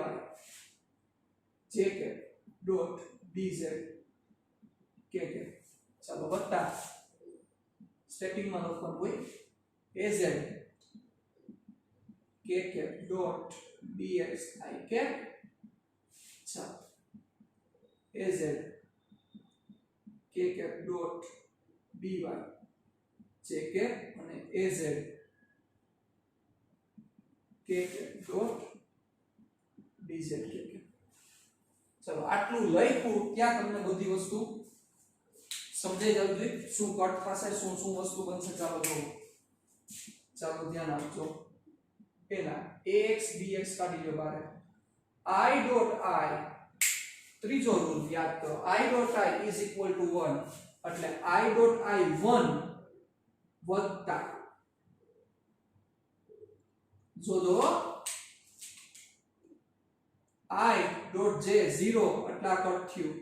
j cap dot bz k cap ચાલો વત્તા stating માં લખવાનું હોય az k cap dot bx I cap ચાલો az k cap dot by j cap અને az k cap dot bz k cap ચલો આટલું લખ્યું ત્યાં તમને બધી વસ્તુ સમજાઈ જવું જોઈએ શું કટ થશે શું શું વસ્તુ બનશે ચાલો ધ્યાન આપજો પહેલા ax bx કાઢી લો બારે I dot I ત્રીજો રૂલ યાદ કરો I dot I is equal to 1 એટલે I dot I 1 વત્તા જોજો I dot j 0 એટલા કટ થયું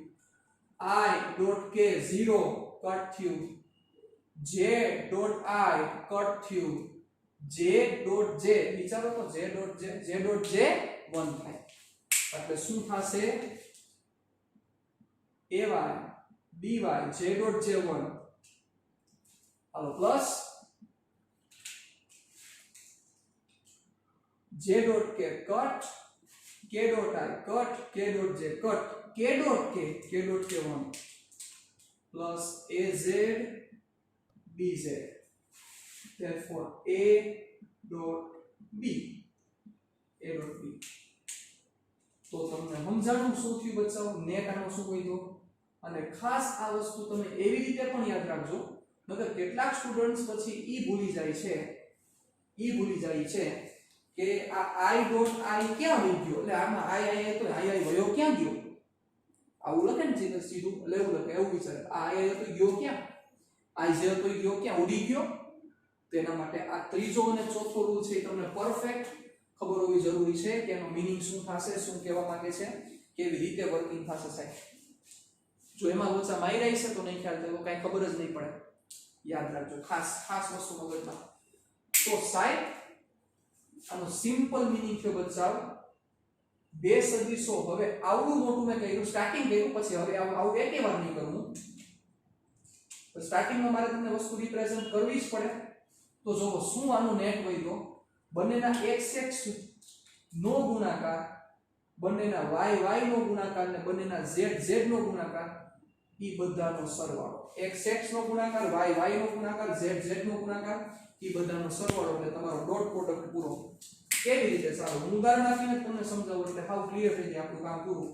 I dot k 0 કટ થયું j dot I કટ થયું j dot j વિચારો તો j dot j 1 થાય એટલે શું થશે ay by j dot j 1 hello plus j dot k cut k dot I cut k dot j cut k dot k 1 plus az bz therefore a dot b તો તમને સમજાણું શું થયું બચ્ચાઓ net આનો શું હોય તો અને ખાસ આ વસ્તુ તમે એવી રીતે પણ યાદ રાખજો નકર કેટલાક સ્ટુડન્ટ્સ પછી ઈ ભૂલી જાય છે કે આ I dot I ક્યાં વહી ગયો એટલે આમાં I તો I વયો ક્યાં ગયો આવું લખે ને સીધું એટલે એવું લખે એવું વિચારે આ I તો ગયો ક્યાં I જે તો ગયો ક્યાં ઉડી ગયો તેના માટે આ ત્રીજો અને ચોથો રૂલ છે તમને પરફેક્ટ ખબર હોવી જરૂરી છે કે એનો મીનિંગ શું થશે શું કહેવા માંગે છે કેવી રીતે વર્કિંગ થશે સાહેબ જો એમાં ઓછા માયરાઈ છે તો નહીં ખ્યાલ તો કાઈ ખબર જ નહીં પડે યાદ રાખજો ખાસ વસ્તુ મગજમાં તો સાહેબ આનો સિમ્પલ મીનિંગ થયો બચ્ચાઓ બે સદિશો હવે આવડું મોટું મેં કહ્યું સ્ટાર્ટિંગ કર્યું પછી હવે આવું એકે વાર નહીં કરું તો સ્ટાર્ટિંગમાં મારે તમને વસ્તુ રિપ્રેઝન્ટ કરવી જ પડે તો જો શું આનું નેટ હોય તો બંનેના x નો ગુણાકાર બંનેના y નો ગુણાકાર અને બંનેના z નો ગુણાકાર ઈ બધાનો સરવાળો x નો ગુણાકાર y નો ગુણાકાર z નો ગુણાકાર ઈ બધાનો સરવાળો એટલે તમારો ડોટ પ્રોડક્ટ પૂરો કેવી રીતે ચાલો હું ઉદાહરણ આપીને તમને સમજાવું એટલે હાવ ક્લિયર થઈ જાય આપણું કામ પૂરું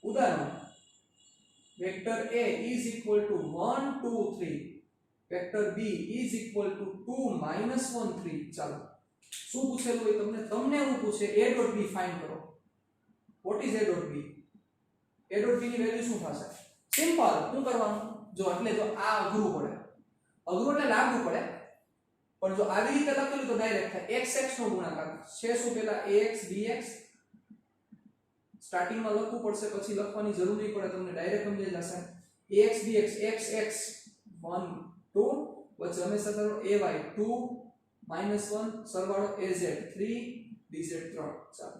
ઉદાહરણ vector a is equal to 1 2 3 vector b is equal to 2 1 3 ચાલો શું પૂછેલું હોય તમને એવું પૂછે a dot b ફાઇન્ડ કરો what is a dot b ની વેલ્યુ શું થશે સિમ્પલ શું કરવાનું જો એટલે જો આ અઘરું એટલે લાગુ પડે પણ જો આવી રીતે લખેલું તો ડાયરેક્ટ થાય x નો ગુણાકાર છે શું પેલા ax bx સ્ટાર્ટિંગ માં લખવું પડશે, પછી લખવાની જરૂર નહીં પડે, તમને ડાયરેક્ટ સમજાઈ જશે. ax dx x 1 2 વચ્ચે હંમેશા સરવાળો ay 2 -1 સરવાળો az 3 dz 3. ચાલો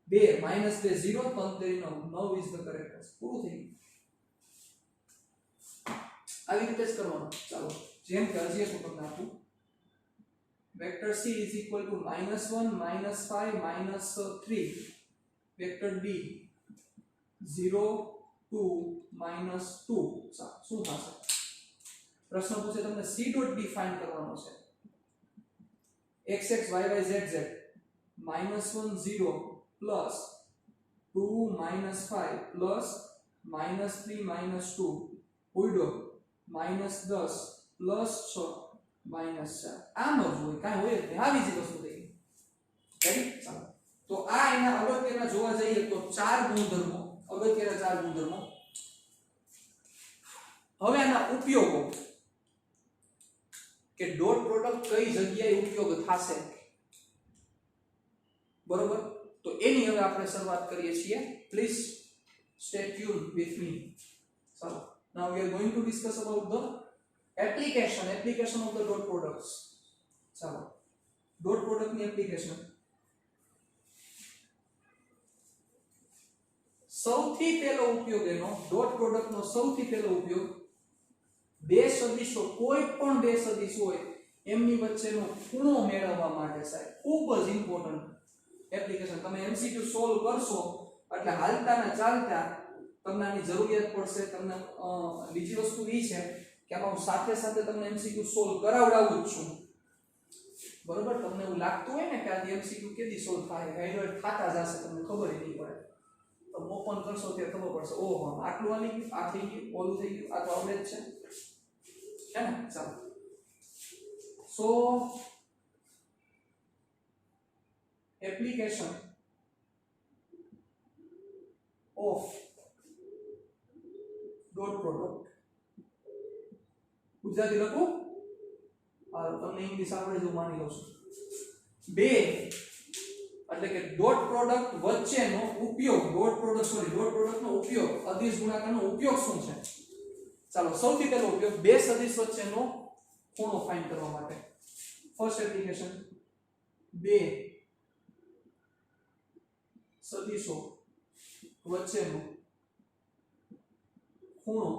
2 -2 0 3 9 is the correct answer. પૂરું થઈ ગયું. આવી રીતે જ કરવાનું. ચાલો જેમ કે હજી એક તમને આપું, vector c is equal to -1 -5 -3, vector d 0 2 -2. શું થશે? પ્રશ્ન પૂછે તમને c ડોટ d ફાઇન્ડ કરવાનો છે. x x y y z z -1 0 plus 2 -5 plus -3 -2 ઉડો -10 plus 6 -4. આમ જ હોય, કાંઈ હોય જ નહીં. આવી જ વસ્તુ થઈ ગઈ. રેડી? ચાલો તો આ એના અગત્યના જોવા જઈએ તો 4 ગુણધર્મો, અગત્યના 4 ગુણધર્મો. હવે આના ઉપયોગો, કે ડોટ પ્રોડક્ટ કઈ જગ્યાએ ઉપયોગ થશે, બરોબર? તો એની હવે આપણે શરૂઆત કરીએ છીએ. Please stay tune with me. ચાલો now we are going to discuss about the application of the dot products. ચાલો ડોટ પ્રોડક્ટ ની એપ્લિકેશન. સૌથી પહેલો ઉપયોગ એનો ડોટ પ્રોડક્ટ નો સૌથી પહેલો ઉપયોગ બે સદિશો, કોઈ પણ બે સદિશ હોય એમની વચ્ચેનો ખૂણો મેળવવા માટે. સાહેબ ખૂબ જ ઇમ્પોર્ટન્ટ એપ્લિકેશન. તમે એમસીક્યુ સોલ્વ કરશો એટલે હાલતા ને ચાલતા તમને આની જરૂરિયાત પડશે. તમને બીજી વસ્તુ એ છે કે આમાં હું સાથે સાથે તમને એમસીક્યુ સોલ્વ કરાવડાવું જ છું, બરોબર? તમને એવું લાગતું હોય ને કે આ એમસીક્યુ કેદી સોલ્વ થાય, હાઈલાઇટ થતા જશે, તમને ખબર નહીં પડે. તો ઓપન કરશો ત્યારે ખબર પડશે, ઓહો આટલું આની ગયું, આ થઈ ગયું, ઓલું થઈ ગયું, આ તો આવડે જ છે ને? ચાલો સો application of dot product. Gujarati લખું? તમને ઇંગ્લિશ આવડે જો માની લઉં છું. બે એટલે કે ડોટ પ્રોડક્ટ વચ્ચેનો ઉપયોગ, ડોટ પ્રોડક્ટનો ઉપયોગ, અદિશ ગુણાકારનો ઉપયોગ શું છે? ચાલો સૌથી પહેલો ઉપયોગ બે સદિશ વચ્ચેનો ખૂણો ફાઇન્ડ કરવા માટે. ફર્સ્ટ એપ્લિકેશન, બે સદિશો વચ્ચેનો ખૂણો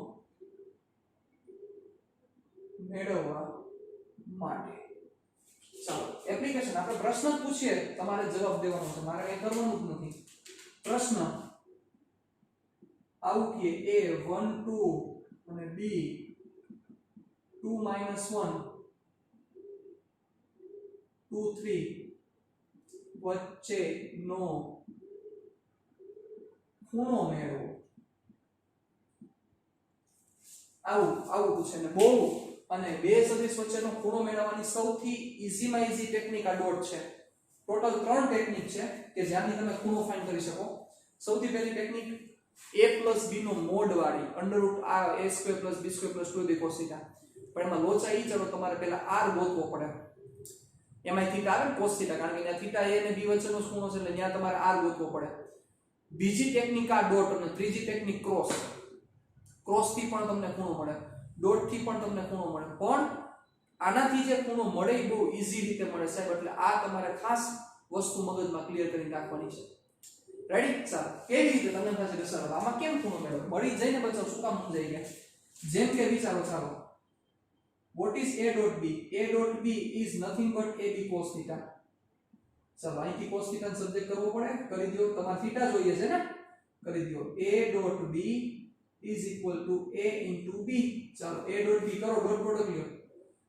મેળવવા માટે. ચાલો એપ્લિકેશન, આપણે પ્રશ્ન જ પૂછીએ, તમારે જવાબ દેવાનો છે, મારે કઈ કરવાનું જ નથી. પ્રશ્ન આવું કે a 1 2 અને b 2 - 1 2 3 વચ્ચેનો ખૂણો મેળવો. આવું પૂછે ને બહુ. અને બે સદિશ વચ્ચેનો ખૂણો મેળવવાની સૌથી ઈઝીમાં ઈઝી ટેકનિક આ ડોટ છે. ટોટલ 3 ટેકનિક છે કે જ્યાંથી તમે ખૂણો ફાઇન્ડ કરી શકો. સૌથી પહેલી ટેકનિક a + b નો મોડ વાળી, √a² + b² + 2ab cos θ. પણ એમાં લોચા ઈ ચલો, તમારે પહેલા r ગોતવો પડે. એમાં θ આવે ને cos θ, કારણ કે ત્યાં θ a અને b વચ્ચેનો ખૂણો છે એટલે ત્યાં તમારે r ગોતવો પડે. બીજી ટેકનિક આ ડોટ, અને ત્રીજી ટેકનિક ક્રોસ. ક્રોસ થી પણ તમને ખૂણો મળે, ડોટ થી પણ તમને ખૂણો મળે, પણ આનાથી જે ખૂણો મળે એ બહુ ઈઝી રીતે મળે સાહેબ. એટલે આ તમારે ખાસ વસ્તુ મગજમાં ક્લિયર કરીને રાખવાની છે. રેડી? ચાલો કેવી રીતે તમને થશે કે સર આમાં કેમ ખૂણો મેળવો? મળી જઈને બચાવ, શું કામ સમજાઈ ગયા? જેમ કે વિચારો, ચાલો what is a dot b? a dot b is nothing but ab cos θ. ચાલો અહીંથી cos θ નો સબ્જેક્ટ કરવો પડે, કરી દો. તમારે θ જોઈએ છે ને, કરી દો. a dot b is equal to a into b. ચાલો a dot b કરો, ડોટ પ્રોડક્ટ લ્યો.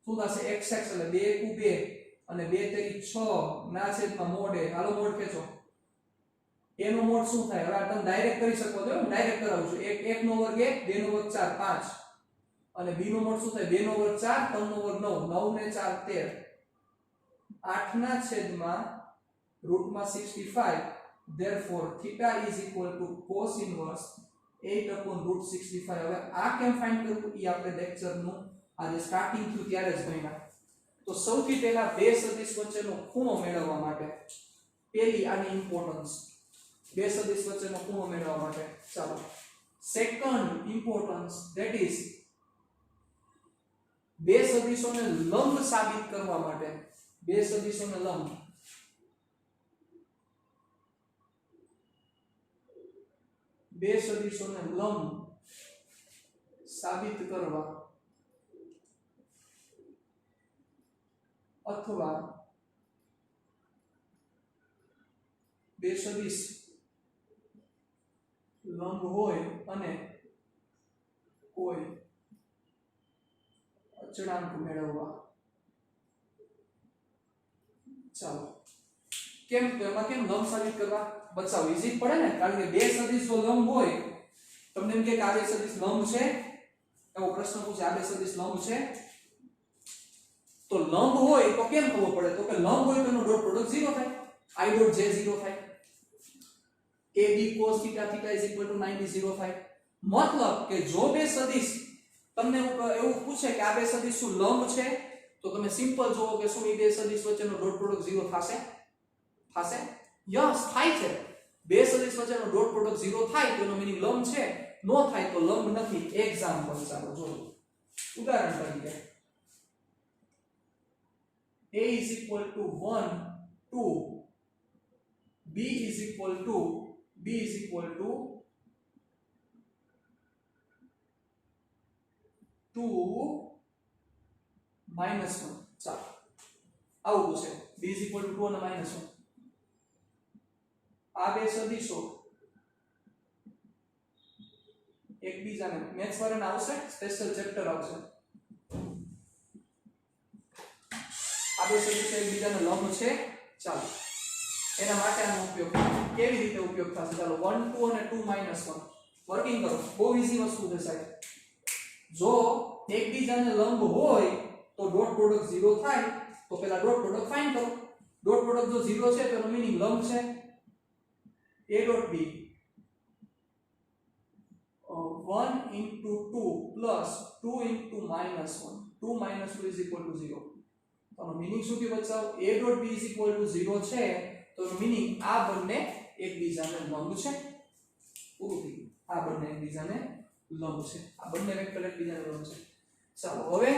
શું થશે? x x એટલે 2 * 2 અને 2 * 6 ના છેદમાં મોડ a. હાલો મોડ ખેંચો. a નો મોડ શું થાય? હવે આ તમે ડાયરેક્ટ કરી શકો છો, હું ડાયરેક્ટ કરાવું છું. 1 નો વર્ગ 1, 2 નો વર્ગ 4 5, અને b નો મોડ શું થાય? 2 નો વર્ગ 4, 3 નો વર્ગ 9, 9 ને 4 13, 8 ના છેદમાં √65. therefore theta is equal to cos inverse 8/√65. હવે આ કેમ ફાઇન્ડ કરવું એ આપણે લેક્ચરનું આજે સ્ટાર્ટિંગ થયું ત્યારે જ ભણ્યા. તો સૌથી પહેલા બે સદિશ વચ્ચેનો ખૂણો મેળવવા માટે પહેલી આની ઇમ્પોર્ટન્સ, બે સદિશ વચ્ચેનો ખૂણો મેળવવા માટે. ચાલો સેકન્ડ ઇમ્પોર્ટન્સ ધેટ ઇઝ બે સદિશોને લંબ સાબિત કરવા માટે. બે સદિશોને લંબ સાબિત કરવા અથવા બે સદિશ લંબ હોય અને કોઈ અચળાંક મેળવવા. ચાલો કેમ તો એમાં કેમ લંબ સાબિત કરવા બચાવ ઈઝી પડે ને, કારણ કે બે સદિશ જો લંબ હોય, તમને એમ કે આ બે સદિશ લંબ છે, એવો પ્રશ્ન પૂછે આ બે સદિશ લંબ છે, તો લંબ હોય તો કેમ ખબર પડે, તો કે લંબ હોય તો એનો ડોટ પ્રોડક્ટ 0 થાય, i ડોટ j 0 થાય, ab cos θ θ = 90 0 થાય. મતલબ કે જો બે સદિશ તમને એવું પૂછે કે આ બે સદિશ શું લંબ છે, તો તમે સિમ્પલ જોવો કે શું એ બે સદિશ વચ્ચેનો ડોટ પ્રોડક્ટ 0 થશે. યસ થાય છે. બે સદિશ વચ્ચેનો ડોટ પ્રોડક્ટ 0 થાય તો એનો મીનિંગ લંબ છે, નો થાય તો લંબ નથી. એક્ઝામ્પલ ચાલો જોઈએ. ઉદાહરણ તરીકે a is equal to 1 2 b is equal to 2 -1. ચાલો આવું છે b is equal to 2 અને -1. આ બે સદિશો એકબીજાને મેથ્સ વાળાને આવશે, સ્પેશિયલ ચેપ્ટર આવશે. આ બે સદિશો એકબીજાને લંબ છે. ચાલો એના માટે આનો ઉપયોગ કેવી રીતે ઉપયોગ થશે. ચાલો 1 2 અને 2 -1 વર્કિંગ કરો. બહુ ઈઝી વસ્તુ છે સાહેબ. જો એકબીજાને લંબ હોય તો ડોટ પ્રોડક્ટ 0 થાય, તો પહેલા ડોટ પ્રોડક્ટ ફાઇન્ડ કરો. ડોટ પ્રોડક્ટ જો 0 છે તો એનો મીનિંગ લંબ છે. a dot b 1 into 2 plus 2 into -1, 2 minus 2 is equal to 0. તો મીનિંગ શું કે બચ્ચાઓ, a dot b is equal to 0 છે, તો મીનિંગ આ બંને એકબીજાને લંબ છે. પૂરું થઈ ગયું. આ બંને એકબીજાને લંબ છે. આ બંને વેક્ટર એકબીજાને લંબ છે. ચાલો હવે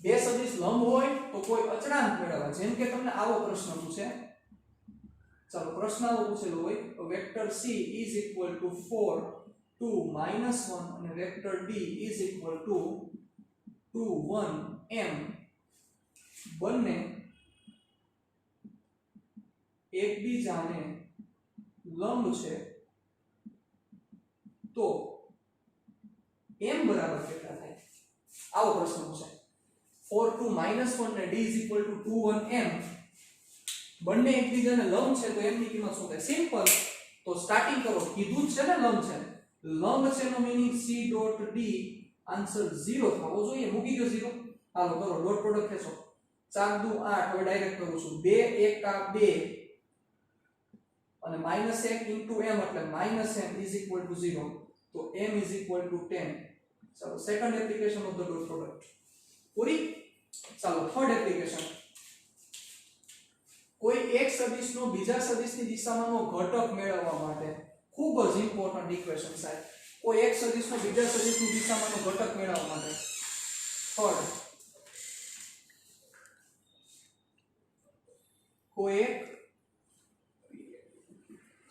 બે સદિશ લંબ હોય તો કોઈ અચળાંક મેળવવા. જેમ કે તમને આવો પ્રશ્ન પૂછે, ચાલો પ્રશ્ન આવો પૂછેલો હોય તો vector c is equal to 4 2 -1 અને vector d is equal to 2 1 m બંને એકબીજાને લંબ છે, તો m બરાબર કેટલા થાય? આવો પ્રશ્ન પૂછાય. 4 2 -1 ને d is equal to 2 1 m બંને એકબીજાને લંબ છે, તો m ની કિંમત શું થાય? સિમ્પલ. તો સ્ટાર્ટિંગ કરો, કીધું જ છે ને લંબ છે. લંબ છે નો meaning c dot d answer 0 થવો જોઈએ. મૂકી ગયો 0. હાલો કરો ડોટ પ્રોડક્ટ ખેંચો. 4 2 8. હવે ડાયરેક્ટ કરું છું. 2 1 આ 2 અને -1 into m એટલે -m is equal to 0. તો m is equal to 10. ચાલો second application of the dot product પૂરી. ચાલો થર્ડ એપ્લિકેશન. કોઈ એક સદિશનો બીજા સદિશની દિશામાંનો ઘટક મેળવવા માટે ખૂબ જ ઇમ્પોર્ટન્ટ ઇક્વેશન સાહેબ. કોઈ એક સદિશનો બીજા સદિશની દિશામાંનો ઘટક મેળવવા માટે થર્ડ, કોઈ એક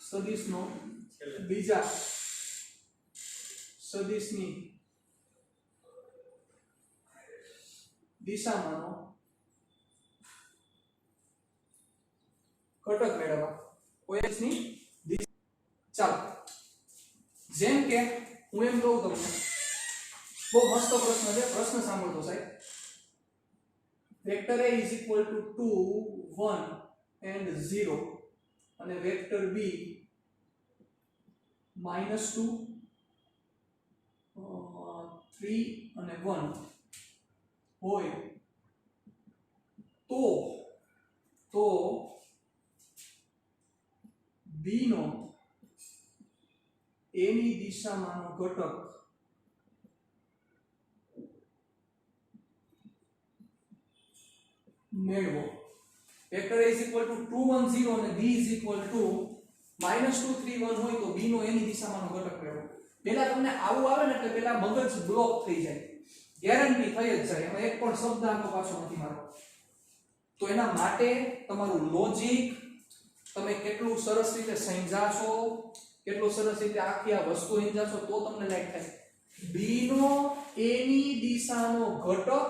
સદિશનો બીજા સદિશની દિશામાંનો ઘટક મેળવવા. કોઈ એકની દિશા. ચાલો જેમ કે હું એમ કહું તમને, બહુ મસ્ત પ્રશ્ન છે. પ્રશ્ન સાંભળજો સાહેબ. Vector a is equal to 2 1 and 0 અને વેક્ટર b -2 3 અને 1 હોય તો b નો a ની દિશામાંનો ઘટક મેળવો. Vector a is equal to 2 1 0 અને b is equal to -2 3 1 હોય તો b નો a ની દિશામાંનો ઘટક મેળવો. પહેલા તમને આવું આવે ને એટલે પહેલા મગજ બ્લોક થઈ જાય, ગેરંટી થઈ જ જાય, એમાં એક પણ શબ્દ આનો પાછો નથી મારવો. તો એના માટે તમારું લોજિક, તમે કેટલું સરસ રીતે સમજ્યા છો, કેટલું સરસ રીતે આખી આ વસ્તુ સમજ્યા છો, તો તમને લાઈક થાય. b નો a ની દિશાનો ઘટક,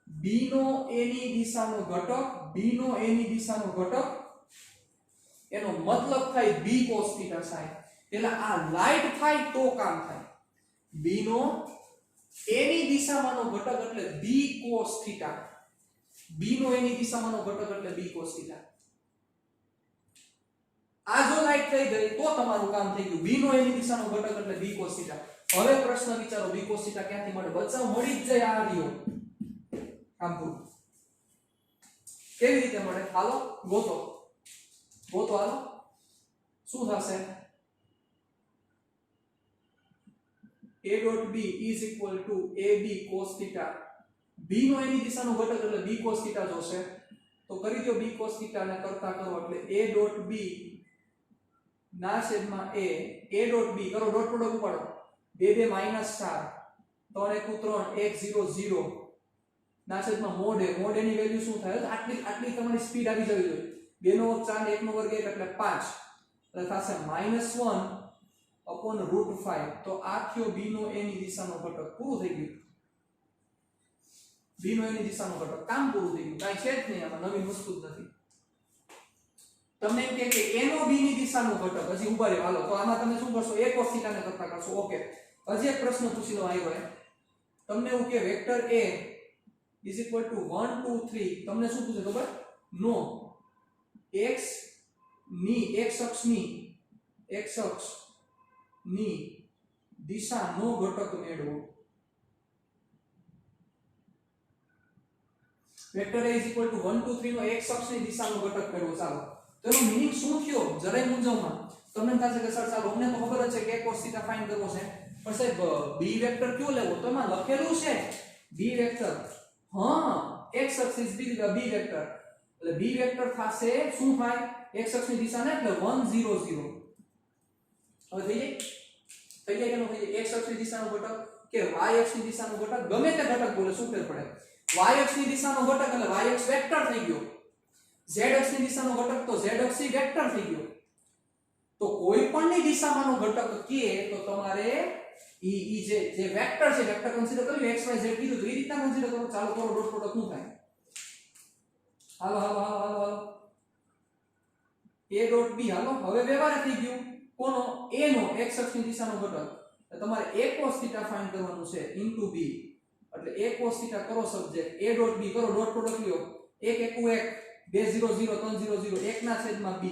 b નો a ની દિશાનો ઘટક, b નો a ની દિશાનો ઘટક, એનો મતલબ થાય b cos θ sin. એટલે આ લાઈટ થાય તો કામ થાય. b નો a ની દિશામાંનો ઘટક એટલે b cos θ, b no a ની દિશામાંનો ઘટક એટલે b cos θ. આ જો લાઈટ થઈ ગઈ તો તમારું કામ થઈ ગયું. b નો a ની દિશાનો ઘટક એટલે b cos θ. હવે પ્રશ્ન વિચારો, b cos θ ક્યાંથી મળે? બચાવ મળી જ જાય. આ રહ્યો કામ પૂરું. કેવી રીતે મળે? હાલો ગોતો હાલો. શું થશે? a dot b is equal to ab cos θ. b no a ની દિશાનો ઘટક એટલે b cos θ જોશે. તો કરી દો b cos θ ને કરતા કરો એટલે a dot b ના છેદમાં a dot b કરો, ડોટ પ્રોડક્ટ ઉપાડો. 2 2 -4 3 1 3 1 0 0 ના છેદમાં મોડ a ની વેલ્યુ શું થાય? આટલી તમારી સ્પીડ આવી જવી જોઈએ. 2 નો વર્ગ 4 ને 1 નો વર્ગ 1 એટલે 5 એટલે થશે -1/√5. તો આ થયો b નો a ની દિશાનો ઘટક. પૂરું થઈ ગયું. b નો a ની દિશાનો ઘટક, કામ પૂરું થઈ ગયું. કાઈ છે જ નહીં આમાં, નવી વસ્તુ જ નથી. તમને એમ કે a નો b ની દિશાનો ઘટક હજી ઉભા રહ્યો. હાલો તો આમાં તમે શું કરશો? a cos θ ને કરતા કરશો. ઓકે, હજી એક પ્રશ્ન પૂછી લો. આવ્યો હે તમને એવું કે vector a is equal to 1 2 3. તમને શું પૂછે ખબર? નો x અક્ષની દિશાનો ઘટક મેળવો. Vector a is equal to 1 2 3 નો x અક્ષની દિશાનો ઘટક મેળવો. ચાલો તો એનો મીનિંગ શું થયો? જરાય મૂંઝવમાં. તમને થશે કે સર ચાલો અમને તો ખબર જ છે કે a cos θ ફાઇન્ડ કરવો છે, પણ સાહેબ b વેક્ટર કયો લેવો? તો એમાં લખેલું છે b વેક્ટર. હા, x અક્ષ is b વેક્ટર એટલે b વેક્ટર થશે શું થાય? x અક્ષની દિશાને એટલે 1 0 0. હવે થઈ જાય કે ન થઈ જાય? x અક્ષની દિશાનો ઘટક કે y અક્ષની દિશાનો ઘટક, ગમે તે ઘટક બોલે, શું ફેર પડે? y અક્ષની દિશાનો ઘટક એટલે y અક્ષ વેક્ટર થઈ ગયો. z અક્ષની દિશાનો ઘટક તો z અક્ષી વેક્ટર થઈ ગયો. તો કોઈ પણની દિશામાંનો ઘટક કે તો તમારે ઈ જે વેક્ટર છે, વેક્ટર કન્સિડર કર્યું, x y z કીધું તો એ રીતના કન્સિડર કરો. ચાલો કરો, ડોટ પ્રોડક્ટ શું થાય? હાલો a dot b. હાલો હવે વ્યવહાર થઈ ગયું. કોનો? a નો x અક્ષની દિશાનો ઘટક. એટલે તમારે a cos θ ફાઇન્ડ કરવાનું છે ઇન્ટુ b. એટલે a cos θ કરો સબ્જેક્ટ, a dot b કરો, ડોટ પ્રોડક્ટ લ્યો. 1 1 1 2 0 0 3 0 0 1 ના છેદમાં b.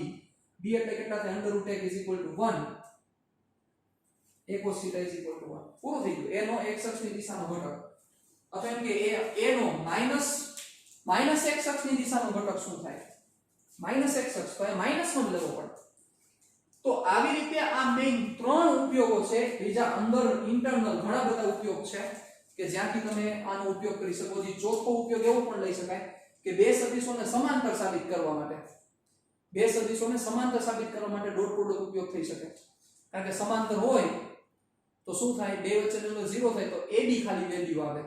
b એટલે કેટલા થાય? √1 is equal to 1. a cos θ is equal to 1. પૂરું થઈ ગયું. a નો x અક્ષની દિશાનો ઘટક. અથવા એમ કે a નો માઈનસ x અક્ષની દિશાનો ઘટક શું થાય? માઈનસ x અક્ષ. તો એ -1 લેવો પડે. તો આવી રીતે આ મેઈન 3 ઉપયોગો છે. બીજા અંદર ઇન્ટરનલ ઘણા બધા ઉપયોગ છે કે જ્યાંથી તમે આનો ઉપયોગ કરી શકો છો. ચોથો ઉપયોગ એવો પણ લઈ શકાય કે બે સદિશોને સમાંતર સાબિત કરવા માટે ડોટ પ્રોડક્ટ ઉપયોગ થઈ શકે. કારણ કે સમાંતર હોય તો શું થાય? બે વચ્ચેનો એંગલ 0 થાય તો ab ખાલી વેલ્યુ આવે.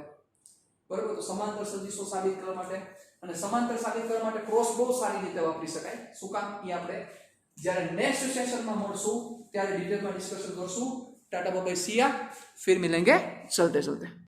બરાબર? તો સમાંતર સદિશો સાબિત કરવા માટે અને સમાંતર સાબિત કરવા માટે ક્રોસ બહુ સારી રીતે વાપરી શકાય. શું કામ? એ આપણે જ્યારે નેક્સ્ટ સેશનમાં મળશું ત્યારે ડિટેલમાં ડિસ્કશન કરશું. टाटा बाय बाय, सिया, फिर मिलेंगे चलते चलते.